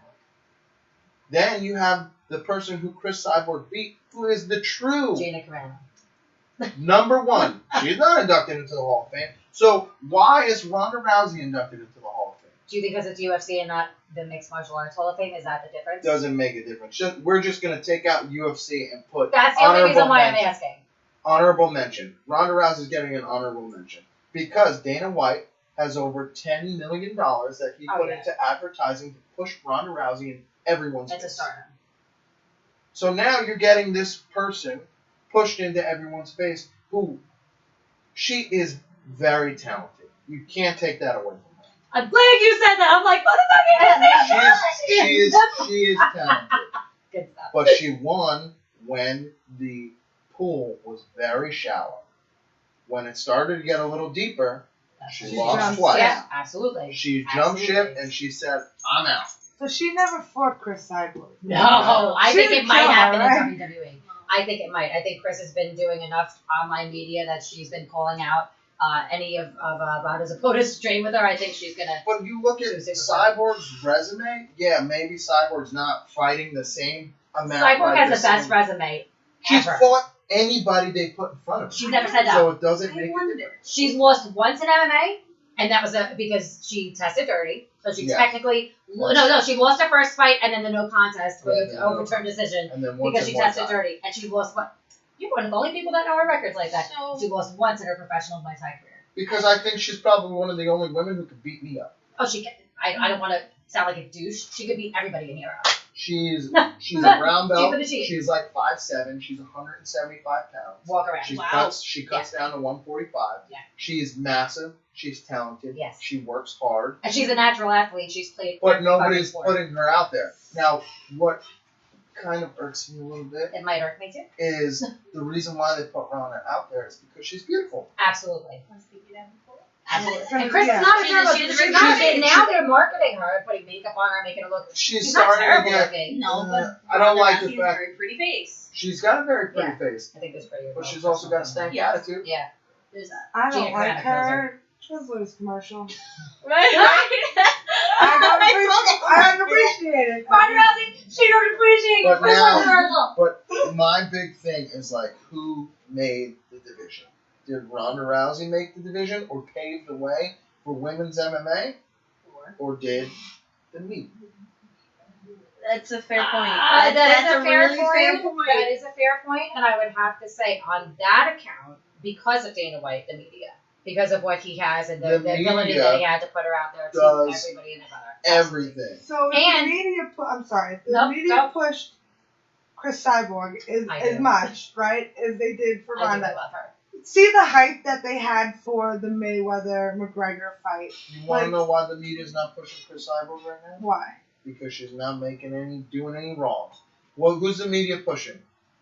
Then you have the person who Chris Cyborg beat, who is the true Gina Carano. number one. She's not inducted into the Hall of Fame. So why is Ronda Rousey inducted into the Hall of Fame? Do you think because it's UFC and not the Mixed Martial Arts Hall of Fame? Is that the difference? Doesn't make a difference. We're just going to take out UFC and put That's the only reason why I'm mention. asking. Honorable mention. Ronda Rousey's getting an honorable mention because Dana White has over $10 million that he put into advertising to push Ronda Rousey in everyone's face. It's a stardom. So now you're getting this person pushed into everyone's face who she is very talented. You can't take that away from her. I'm glad you said that. I'm like, She is talented. Good stuff. But she won when the pool was very shallow. When it started to get a little deeper, she lost twice. Yeah, absolutely. She jumped ship and she said, I'm out. So she never fought Chris Cyborg. No, I think it might happen right? in WWE. I think it might. I think Chris has been doing enough online media that she's been calling out any of Ronda's opponents to train with her. I think she's going to... But you look at Cyborg's resume, yeah, maybe Cyborg's not fighting the same amount. Cyborg has the best resume She's ever. fought anybody they put in front of her. She's never said that. So it doesn't make a difference. She's lost once in MMA, and that was because she tested dirty. So she technically... No, she lost her first fight and then the no contest for the overturned decision and then because she tested dirty. And she lost what? You're one of the only people that know her records like that. So, she lost once in her professional Muay Thai career. Because I think she's probably one of the only women who could beat me up. Oh, she can. I don't want to sound like a douche. She could beat everybody in here up. She's a brown belt. Even she. She's like 5'7". She's 175 pounds. Walk around. She cuts down to 145. Yeah. She's massive. She's talented. Yes. She works hard. And she's a natural athlete. She's played. But nobody's putting her out there. Now, what kind of irks me a little bit It might irk me too. is the reason why they put Ronda out there is because she's beautiful. Absolutely. Absolutely. And Chris is not a terrible. She's not big. Now they're marketing her, putting makeup on her, making her look. She's not starting terrible to get. looking. No, but I don't like the she's fact. a very pretty face. She's got a very pretty face, I think that's pretty. but she's also got a stank attitude. Yeah. There's that. I don't Gina like Carano her. Twizzlers commercial. Right. I don't appreciate it. Ronda Rousey, she don't appreciate But it. now- But my big thing is like, who made the division? Did Ronda Rousey make the division, or pave the way for women's MMA, or did the media? That's a fair point. That is a fair really point. fair point. That is a fair point, and I would have to say on that account, because of Dana White, the media, because of what he has and the ability media that he had to put her out there to does everybody and their brother. Everything. So if And- the media, I'm sorry, if the Nope, media nope. pushed Chris Cyborg I as do. much, right, as they did for I do Ronda. love her. See the hype that they had for the Mayweather-McGregor fight. You want to know why the media's not pushing Chris Cyborg right now? Why? Because she's not doing any wrongs. Well, who's the media pushing?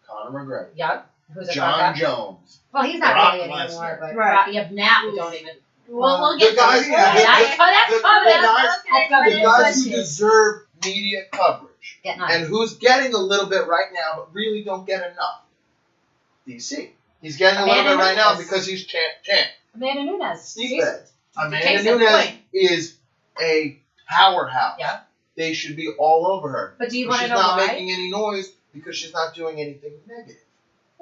Conor McGregor. Yep. Who's a John fuck up? Jones. Well, he's not Brock really Lesnar. anymore, but Right. yeah, now we don't even. Well, we'll The get guys, to That's the coming. guys, That's coming. the guys who deserve media coverage, Get nice. and who's getting a little bit right now, but really don't get enough. DC. He's getting a little Amanda bit right now Nunes. because he's champ. Amanda Nunes. Sneak She's- bet. Amanda case in Nunes point. is a powerhouse. Yeah. They should be all over her. But do you But want to she's know not why? making any noise because she's not doing anything negative.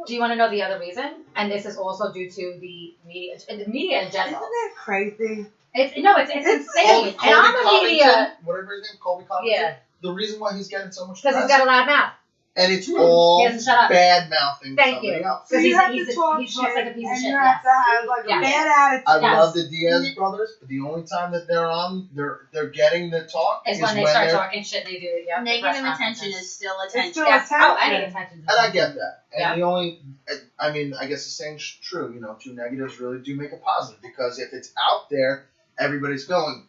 Do you want to know the other reason? And this is also due to the media in Isn't general. that crazy? It's insane. Colby And I'm a Covington, media. whatever his name, Colby Covington. Yeah. The reason why he's getting so much Because press, he's got a loud mouth. and it's all He doesn't shut up. bad mouthing Thank somebody you. else. So Because you have he to talk talks shit, like a piece of and shit. you have to have like Yes. a bad attitude. I Yes. love the Diaz brothers, but the only time that they're on, they're getting the talk It's is when they start they're, talking shit. They do it. Yeah. Negative attention is still attention. It's still Yes. Oh, any attention. attention. and I get that. And Yeah. the only, I mean, I guess the saying's true. You know, two negatives really do make a positive because if it's out there, everybody's going,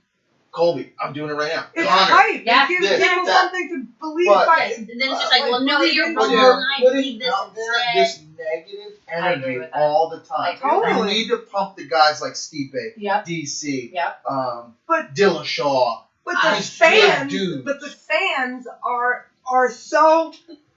Colby, I'm doing it right now. It's Connor, hype. Yeah. It gives This, people that. something to believe. But- By. And then it's just like, well, no, Like, you're But wrong. you're I putting believe this out there instead. this negative I agree energy with that. all the I time. agree with You Totally. need to pump the guys like Stipe, Yep. DC, Yep. But Dillashaw. but Ah, the these fans, dudes. but the fans are so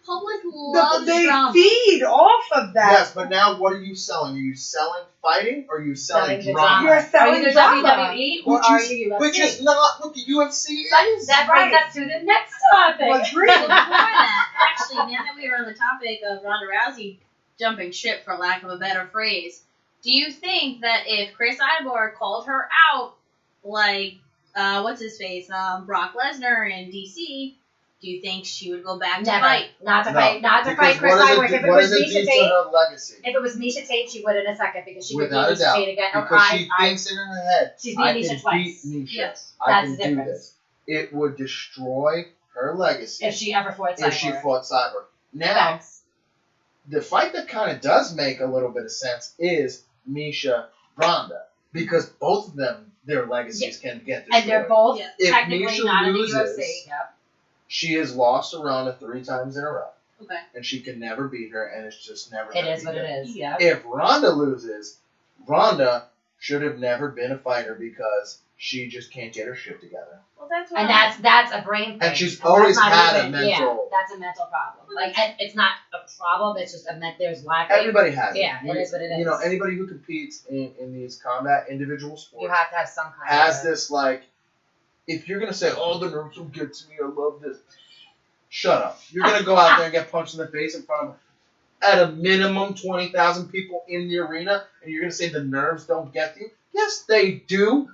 public loves They drama. feed off of that. Yes, but now what are you selling? Are you selling fighting or are you selling the drama? You're Are selling you the drama. WWE or are you UFC? Which is not what the UFC is. That brings us to the next topic. Well, agree. Well, before that, actually, now that we were on the topic of Ronda Rousey jumping ship, for lack of a better phrase, do you think that if Chris Cyborg called her out, like, what's his face, Brock Lesnar in DC, do you think she would go back to Never. fight? Not to No, fight because Chris what Cyborg. does If it what was does it Misha do to Tate, her legacy? if it was Misha Tate, she would in a second because she Without a would beat Misha doubt. Tate again. Because she thinks in her head, She's I beat Misha can twice. beat Misha. Yes. I That's can the do difference. this. It would destroy her legacy If she ever fought Cyborg. if she fought Cyborg. Now, Facts. the fight that kind of does make a little bit of sense is Misha Ronda, because both of them, their legacies can get destroyed. And they're both Yeah. If technically Misha not in the loses, UFC. Yep. She has lost to Ronda 3 times in a row, Okay. and she can never beat her, and it's just never. It gonna is be what good. it is. Yeah. If Ronda loses, Ronda should have never been a fighter because she just can't get her shit together. Well, that's what And that's a brain thing. And she's that's always not had a even- mental- Yeah, that's a mental problem. Like it's not a problem. It's just there's lack. Of, Everybody has Yeah, it. it is what it You know, is. anybody who competes in these combat individual sports You have to have some kind has of. this, like, if you're going to say, oh, the nerves will get to me, I love this, shut up. You're going to go out there and get punched in the face in front of, at a minimum, 20,000 people in the arena, and you're going to say the nerves don't get to you? Yes, they do.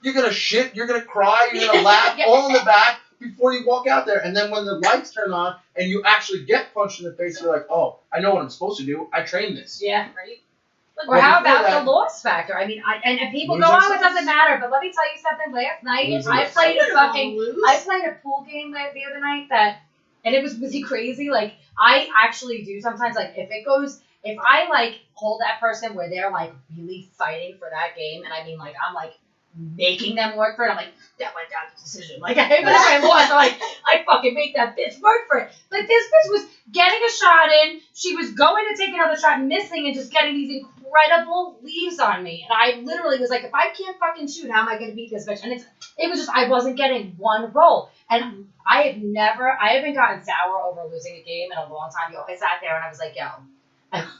You're going to shit, you're going to cry, you're going to laugh, all in the back before you walk out there. And then when the lights turn on and you actually get punched in the face, you're like, oh, I know what I'm supposed to do. I trained this. Yeah. right. Or how before about that- the loss factor? I mean, and people go, Losing oh, it doesn't matter. But let me tell you something. Last night, Losing I is played a so fucking. lose. I played a pool game the other night and it was really crazy. Like I actually do sometimes. Like if I like hold that person where they're like really fighting for that game, and I mean like I'm like making them work for it. I'm like, that went down to decision. Like even if I lost, I'm like I fucking make that bitch work for it. Like this bitch was getting a shot in. She was going to take another shot, missing, and just getting these incredible leaves on me. And I literally was like, if I can't fucking shoot, how am I going to beat this bitch? And it was just, I wasn't getting one roll. And I haven't gotten sour over losing a game in a long time. I sat there and I was like, yo.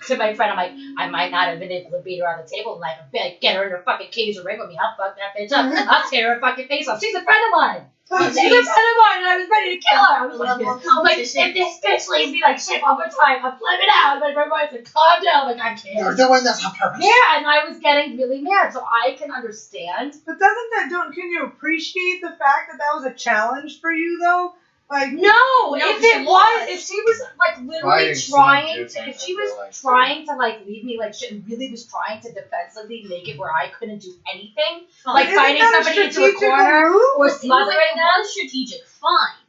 To my friend, I'm like, I might not have been able to beat her on the table and like get her in her fucking cage or ring with me. I'll fuck that bitch up. I'll tear her fucking face off. She's a friend of mine. She's a friend of mine, and I was ready to kill her. I was like, if this bitch leaves me like shit one more time, I'm flipping out. And my friend was like, calm down. I'm like, I can't. You're doing this on purpose. Yeah, and I was getting really mad, so I can understand. But can you appreciate the fact that was a challenge for you though? Like No, if she was like literally Fighting's so trying different, if she I feel was like. trying to like leave me like shit and really was trying to defensively make it where I couldn't do anything, Fine. like isn't fighting that a somebody into a strategical corner move? or It smothering them. was strategic, fine.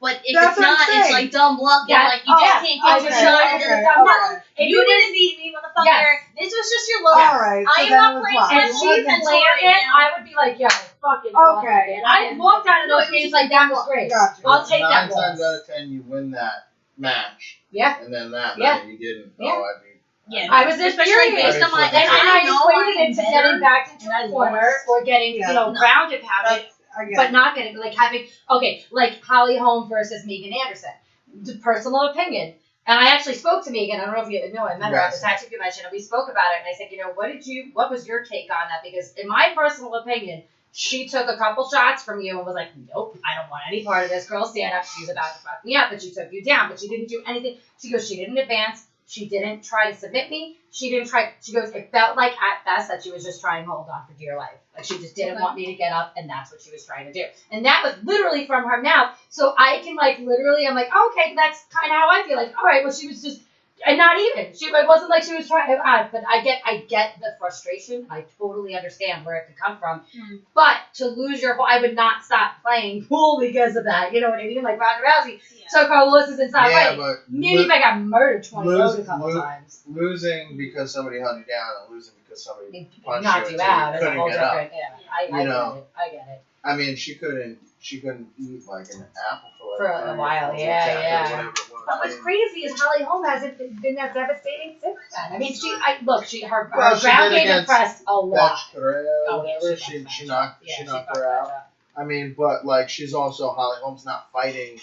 But if That's it's what I'm not, it's saying. like dumb luck. Yeah. And like you just can't get your shot. And then it's okay. If you it was- didn't beat me, motherfucker. Yes. This was just your luck. All right. I so am then not it was playing luck. If catch she up. even It's landed, already I would be like, yo, fucking Okay. And I walked out of those games like that was great. Gotcha. I'll take that 9 times loss. out of 10, you win that match. Yeah. And then that Yeah. night you didn't. Yeah. Oh, I mean, Yeah, I was especially infuriated. based on my. And And I I know equated I'm it to better, getting back into and I a corner lost. or getting, Yeah. ground and pounded. That's, I get But it. not getting, like having, okay, like Holly Holm versus Megan Anderson. The personal opinion. And I actually spoke to Megan. I don't know if you know, I met her at the Yes. tattoo convention, and we spoke about it. And I said, what was your take on that? Because in my personal opinion, she took a couple shots from you and was like, nope, I don't want any part of this. Girl, stand up. She's about to fuck me up. But she took you down. But she didn't do anything. She goes, she didn't advance. She didn't try to submit me. She goes, it felt like at best that she was just trying to hold on for dear life. Like she just didn't want me to get up, and that's what she was trying to do. And that was literally from her mouth. So I can literally, I'm like, okay, that's kind of how I feel. Like, all right, well, she was just, and not even. It wasn't like she was trying, but I get the frustration. I totally understand where it could come from. Mm. But to lose I would not stop playing pool because of that. You know what I mean? Like Ronda Rousey took her losses and stopped yeah, fighting. but Maybe if I got murdered 20 rows a couple lose- times. losing because somebody held you down and losing because somebody punched Knocked you you until out. you It's a couldn't whole get up. different. Yeah, I get it. I mean, she couldn't eat like an apple For a 3 or while, 4 yeah, days, yeah. whatever it was. But what's crazy is Holly Holm hasn't been that devastating since then. I mean, her Well, her she ground did game against impressed a lot. That's Correa, Oh, whatever. yeah, She knocked fucked her out. that up. I mean, but like she's also Holly Holm's not fighting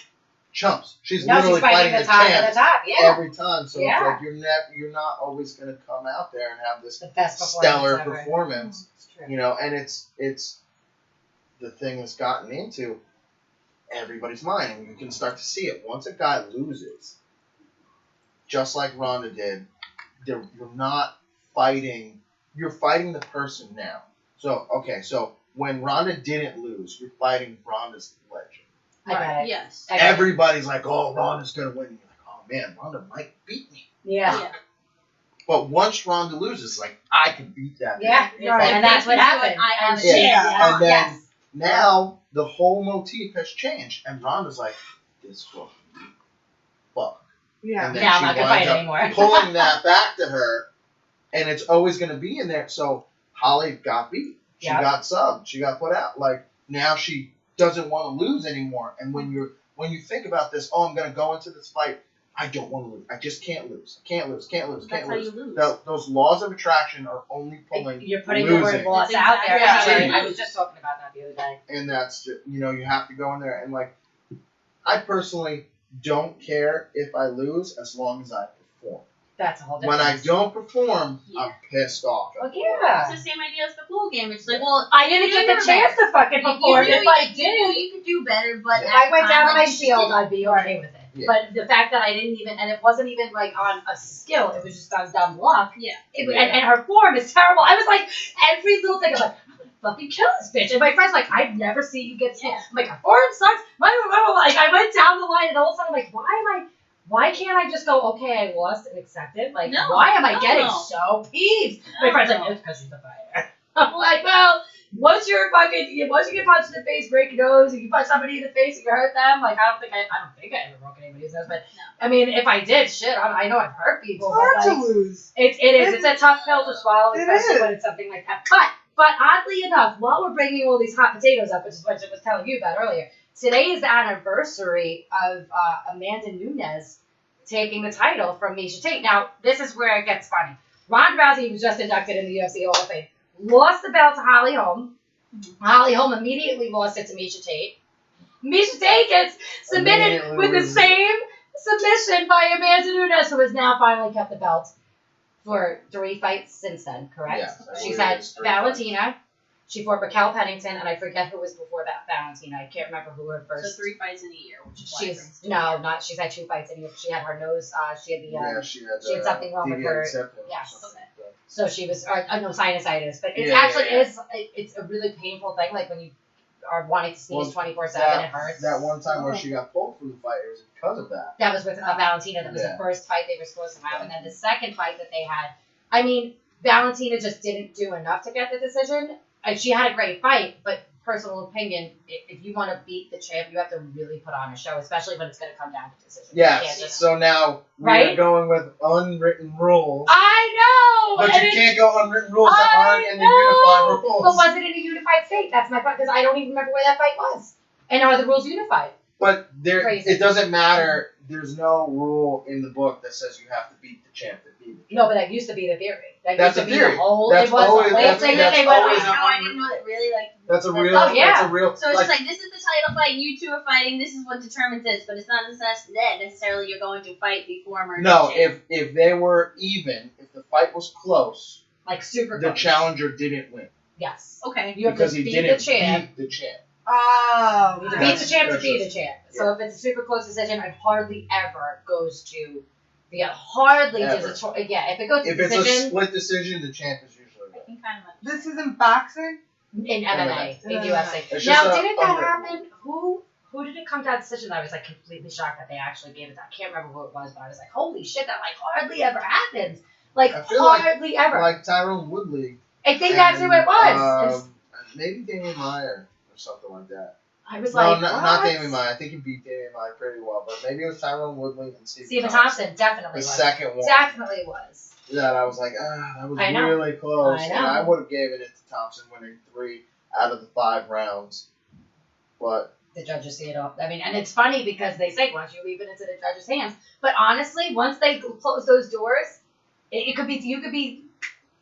chumps. She's No, literally she's fighting the top of champ the top. Yeah. every time. So Yeah. it's like you're not always gonna come out there and have this The best stellar ever. performance. It's true. You know, and it's the thing that's gotten into everybody's mind, and you can start to see it. Once a guy loses, just like Ronda did, you're not fighting. You're fighting the person now. So when Ronda didn't lose, you're fighting Ronda's legend. I got it. Yes. I got it. Everybody's like, "Oh, Ronda's gonna win." You're like, "Oh man, Ronda might beat me." Yeah. But once Ronda loses, like I can beat that. Yeah. Right. And that's what happened. I have a Yeah. chance. And then Yes. now the whole motif has changed, and Ronda's like, "This fuck." Yeah. And then Now I'm she not gonna winds fight up anymore. pulling that back to her, and it's always going to be in there. So Holly got beat. She Yep. got subbed. She got put out. Like now she doesn't want to lose anymore. And when you think about this, oh, I'm going to go into this fight. I don't want to lose. I just can't lose. Can't lose. That's how you lose. Those laws of attraction are only pulling You're putting losing. the word loss That's out there. exactly Actually, right. I was just talking about that the other day. And that's just, you have to go in there and like I personally don't care if I lose as long as I perform. That's a whole When different. I don't perform, Yeah. I'm pissed off. Well, yeah. It's the same idea as the pool game. It's like, well, I didn't get the chance to fucking perform. You If I did, you could do better, but if at I the went time, down on like, my you just shield, didn't. I'd be okay with it. Yeah. But the fact that I didn't even, and it wasn't even like on a skill, it was just on dumb luck. Yeah. And her form is terrible. I was like, every little thing, I'm like, I'm gonna fucking kill this bitch. And my friend's like, I've never seen you get Yeah. I'm like, her form sucks. Like, I went down the line, and all of a sudden, I'm like, why can't I just go, okay, I lost and accept it? Like, No, why am I no. getting so peeved? My friend's like, No. it's because she's a fighter. I'm like, well, once you get punched in the face, break your nose, and you punch somebody in the face and you hurt them, like, I don't think I ever broke anybody's nose, but, I mean, if I did, shit, I know I've hurt people, It's hard but, to like, lose. it is. It's a tough pill to swallow, It especially is. when it's something like that. But oddly enough, while we're bringing all these hot potatoes up, which is what I was telling you about earlier, today is the anniversary of Amanda Nunes taking the title from Misha Tate. Now, this is where it gets funny. Ronda Rousey was just inducted in the UFC Hall of Fame. Lost the belt to Holly Holm. Holly Holm immediately lost it to Misha Tate. Misha Tate gets submitted Immediately with the loses. same submission by Amanda Nunes, who has now finally kept the belt for 3 fights since then, correct? Yeah, I She's believe had it's 3 Valentina. She fought Raquel Pennington, and I forget who was before that Valentina. I can't remember who her first. So 3 fights in a year, which is why it She's brings to no, me. not. She's had 2 fights in here. She had her nose. She had the. Yeah, she had something wrong with her- deviated septum or yes. something like that. So she was. No, sinusitis. But it Yeah, actually yeah. is. It's a really painful thing. Like when you are wanting to sneeze Well, 24/7, it hurts. That one time where she got pulled from the fight, it was because of that. That was with Valentina. That was Yeah. the first fight they were supposed to have, and then the second fight that they had. I mean, Valentina just didn't do enough to get the decision. She had a great fight, but personal opinion, if you want to beat the champ, you have to really put on a show, especially when it's going to come down to decision. You can't Yes. just- So now we're Right? going with unwritten rules. I know. But and you it- can't go unwritten rules that I aren't in the know. unified rules. But was it in a unified state? That's my point, because I don't even remember where that fight was. And are the rules unified? But there, Crazy. it doesn't matter. There's no rule in the book that says you have to beat the champ to beat the champ. No, but that used to be the theory. That That's used to a be theory. the whole. That's it was always- the whole that's- thing that's that they went always on. a- No, I didn't know it really, like. That's a real. Oh, yeah. That's a real. So it's just like, this is the title fight, you two are fighting, this is what determines this, but it's not necessarily you're going to fight before murder. no, champ. if they were even, if the fight was close, Like super the close. challenger didn't win Yes. Okay. You have because to he beat didn't the champ. beat the champ. Oh. You have to right. beat the champ to That's be the just- champ. So if it's a super close decision, it hardly ever goes to. Yeah, hardly Ever. does it. Yeah, if it goes to If it's a decision split decision, the champ is usually I right. can kind of This isn't boxing? in MMA, in MMA. UFC. It's Now, just a didn't that under- happen? Who did it come down to decision? I was like completely shocked that they actually gave it. I can't remember who it was, but I was like, holy shit, that like hardly ever happens. Like I feel like- hardly ever. Like Tyrone Woodley. I think that's who it was. Maybe Damian Maya or something like that. I was No, like, not what? Damian Maya. I think he beat Damian Maya pretty well, but maybe it was Tyrone Woodley and Stephen Thompson definitely The was. second one. Definitely was. That I was like, that was I know. really close. I And know. I would have given it to Thompson winning 3 out of the 5 rounds. But The judges see it all. I mean, and it's funny because they say once you leave it into the judges' hands. But honestly, once they close those doors, you could be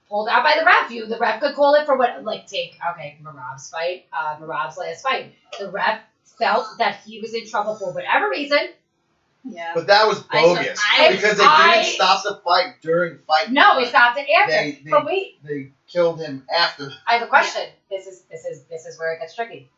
pulled out by the ref. The ref could call it for what, like take Marab's fight, Marab's last fight. The ref felt that he was in trouble for whatever reason. Yeah. But that was bogus because they didn't stop the fight during fight. No, we stopped it after. They, but wait, they killed him after. I have a question. This is where it gets tricky.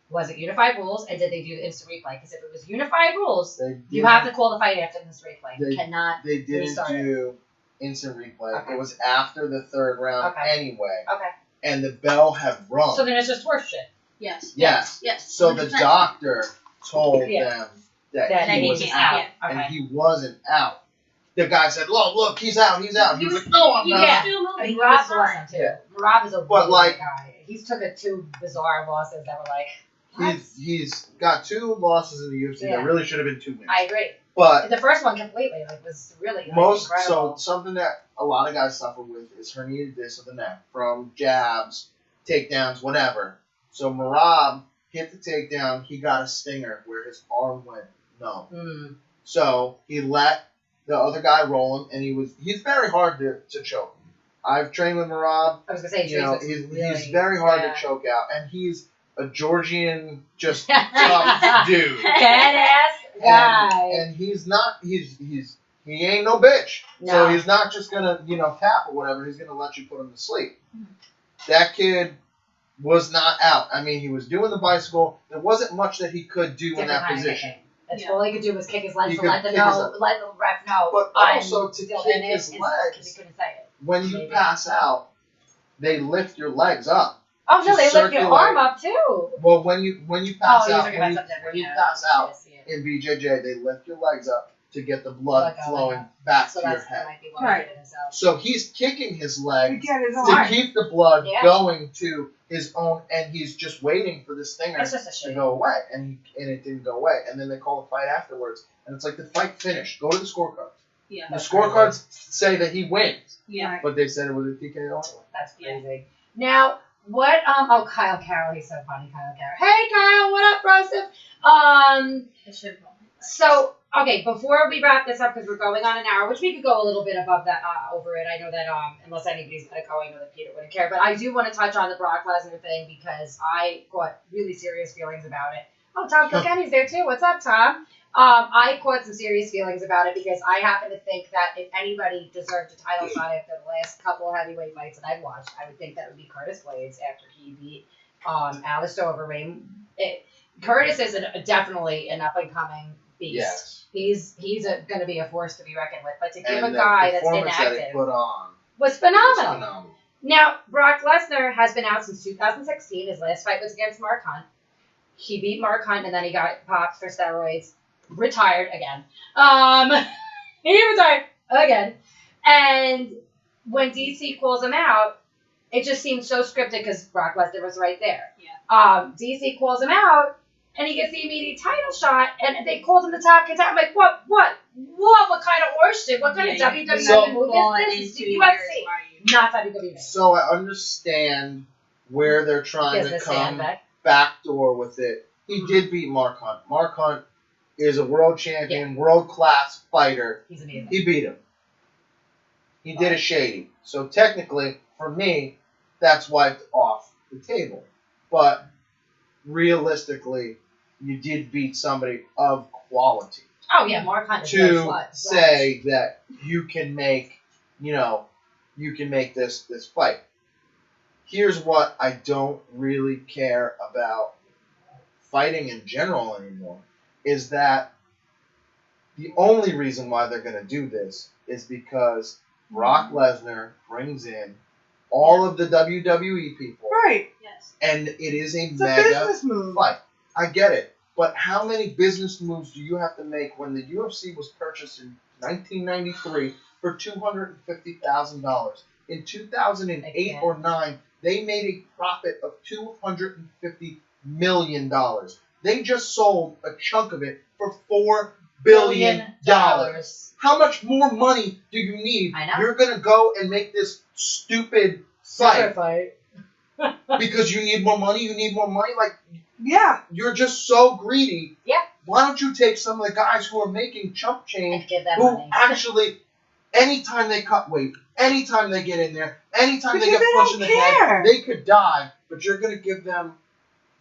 Was it unified rules, and did they do instant replay? Because if it was unified rules, you have to call the fight after instant replay. You cannot. They didn't restart do instant replay. Okay. It was after the third round anyway. Okay. And the bell had rung. So then it's just horse shit. Yes. Yes. Yes. So the doctor told them that he was he's out, Okay. and he wasn't out. The guy said, "Look, he's out, he's out." He was like, "No, I'm not." Yeah. Still moving. And Marab wasn't too. Yeah. Marab is a But, weird guy. He's took two bizarre losses that were like. What? He's got 2 losses in the UFC that really should have been 2 wins. I agree. But the first one completely was really so incredible. something that a lot of guys suffer with is herniated disc of the neck from jabs, takedowns, whatever. So Marab hit the takedown, he got a stinger where his arm went numb. Mm. So he let the other guy roll him, and he's very hard to choke. I've trained with Marab. I was gonna say, he's very hard to choke out, and he's a Georgian, just tough dude. Badass guy. And he's not. He ain't no bitch. No. So he's not just gonna tap or whatever. He's gonna let you put him to sleep. That kid was not out. I mean, he was doing the bicycle. There wasn't much that he could do in that position. That's all he could do was kick his legs He to could let the kick his ref know. But also to still kick in it, his and legs. he couldn't say it. When you pass out, they lift your legs up. Oh no, to they lift your circulate. arm up too. Well, when you pass out, when you pass out in BJJ, they lift your legs up to get the blood flowing back to your head. Might be why he did himself. So he's kicking his legs to keep the blood going to his own, and he's just waiting for this stinger to go away, and it didn't go away. And then they call the fight afterwards, and it's like the fight finished. Go to the scorecards. Yeah. The scorecards say that he wins. Yeah. But they said it was a TKO. That's crazy. Now, what? Kyle Carroll, he's so funny. Kyle Carroll. Hey, Kyle, what up, Broseph? So, okay, before we wrap this up, because we're going on an hour, which we could go a little bit above that, over it. I know that, unless anybody's gonna go, I know that Peter wouldn't care. But I do want to touch on the Brock Lesnar thing because I got really serious feelings about it. Oh, Tom Kilkenny's there too. What's up, Tom? I caught some serious feelings about it because I happen to think that if anybody deserved a title shot after the last couple of heavyweight fights that I've watched, I would think that would be Curtis Blades after he beat Alistair Overeem. Curtis is definitely an up-and-coming beast. Yes. He's going to be a force to be reckoned with. But to give a guy that's inactive that he put on was phenomenal. Now, Brock Lesnar has been out since 2016. His last fight was against Mark Hunt. He beat Mark Hunt, and then he got popped for steroids. Retired again. He retired again. And when DC calls him out, it just seemed so scripted because Brock Lesnar was right there. Yeah. DC calls him out, and he gets the immediate title shot, and they called him the top contender. I'm like, what kind of horseshit? What kind of WWE move is this? UFC, not WWE. So I understand where they're trying to come backdoor with it. He did beat Mark Hunt. Mark Hunt is a world champion, world-class fighter. He's amazing. He beat him. He did a shady. So technically, for me, that's wiped off the table. But realistically, you did beat somebody of quality. Oh yeah, Mark Hunt is to say that you can make, this fight. Here's what I don't really care about fighting in general anymore, is that the only reason why they're going to do this is because Brock Lesnar brings in all of the WWE people. Right. Yes. And it is a It's mega a business move. fight. I get it. But how many business moves do you have to make when the UFC was purchased in 1993 for $250,000? In 2008 or 9, they made a profit of $250 million. They just sold a chunk of it for $4 billion. How much more money do you need? I know. You're going to go and make this stupid fight. Because you need more money? You need more money? Like, yeah. You're just so greedy. Yeah. Why don't you take some of the guys who are making chump change, who money. actually, anytime they cut weight, anytime they get in there, anytime they get punched in the head, they could die, but you're going to give them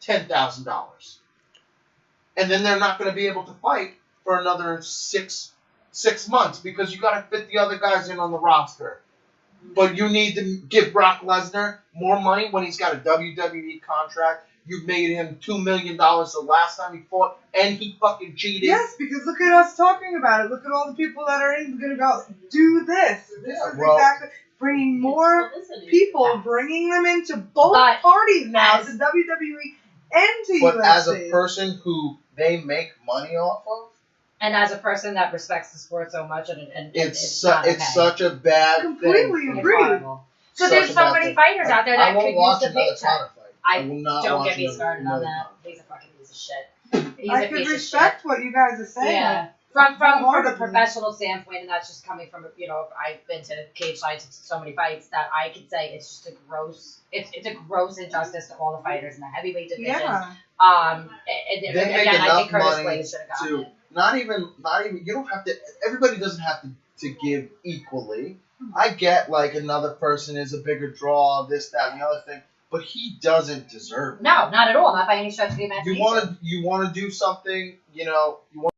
$10,000. And then they're not going to be able to fight for another six months because you got to fit the other guys in on the roster. But you need to give Brock Lesnar more money when he's got a WWE contract. You made him $2 million the last time he fought, and he fucking cheated. Yes, because look at us talking about it. Look at all the people that are going to go do this. This is exactly bringing more people, bringing them into both parties now, to WWE and to UFC. But as a person who they make money off of, and as a person that respects the sport so much, and it's such a bad thing. Completely agree. So there's so many fighters out there that could use the paycheck. I will not don't watch get me started on that. He's a fucking piece of shit. I can respect what you guys are saying. Yeah. From a professional standpoint, and that's just coming from, I've been to cage fights, so many fights that I can say it's just a gross injustice to all the fighters in the heavyweight division. Yeah. They make enough money to not even you don't have to. Everybody doesn't have to give equally. I get like another person is a bigger draw, this, that, and the other thing. But he doesn't deserve it. No, not at all. Not by any stretch of the imagination. You want to do something, you want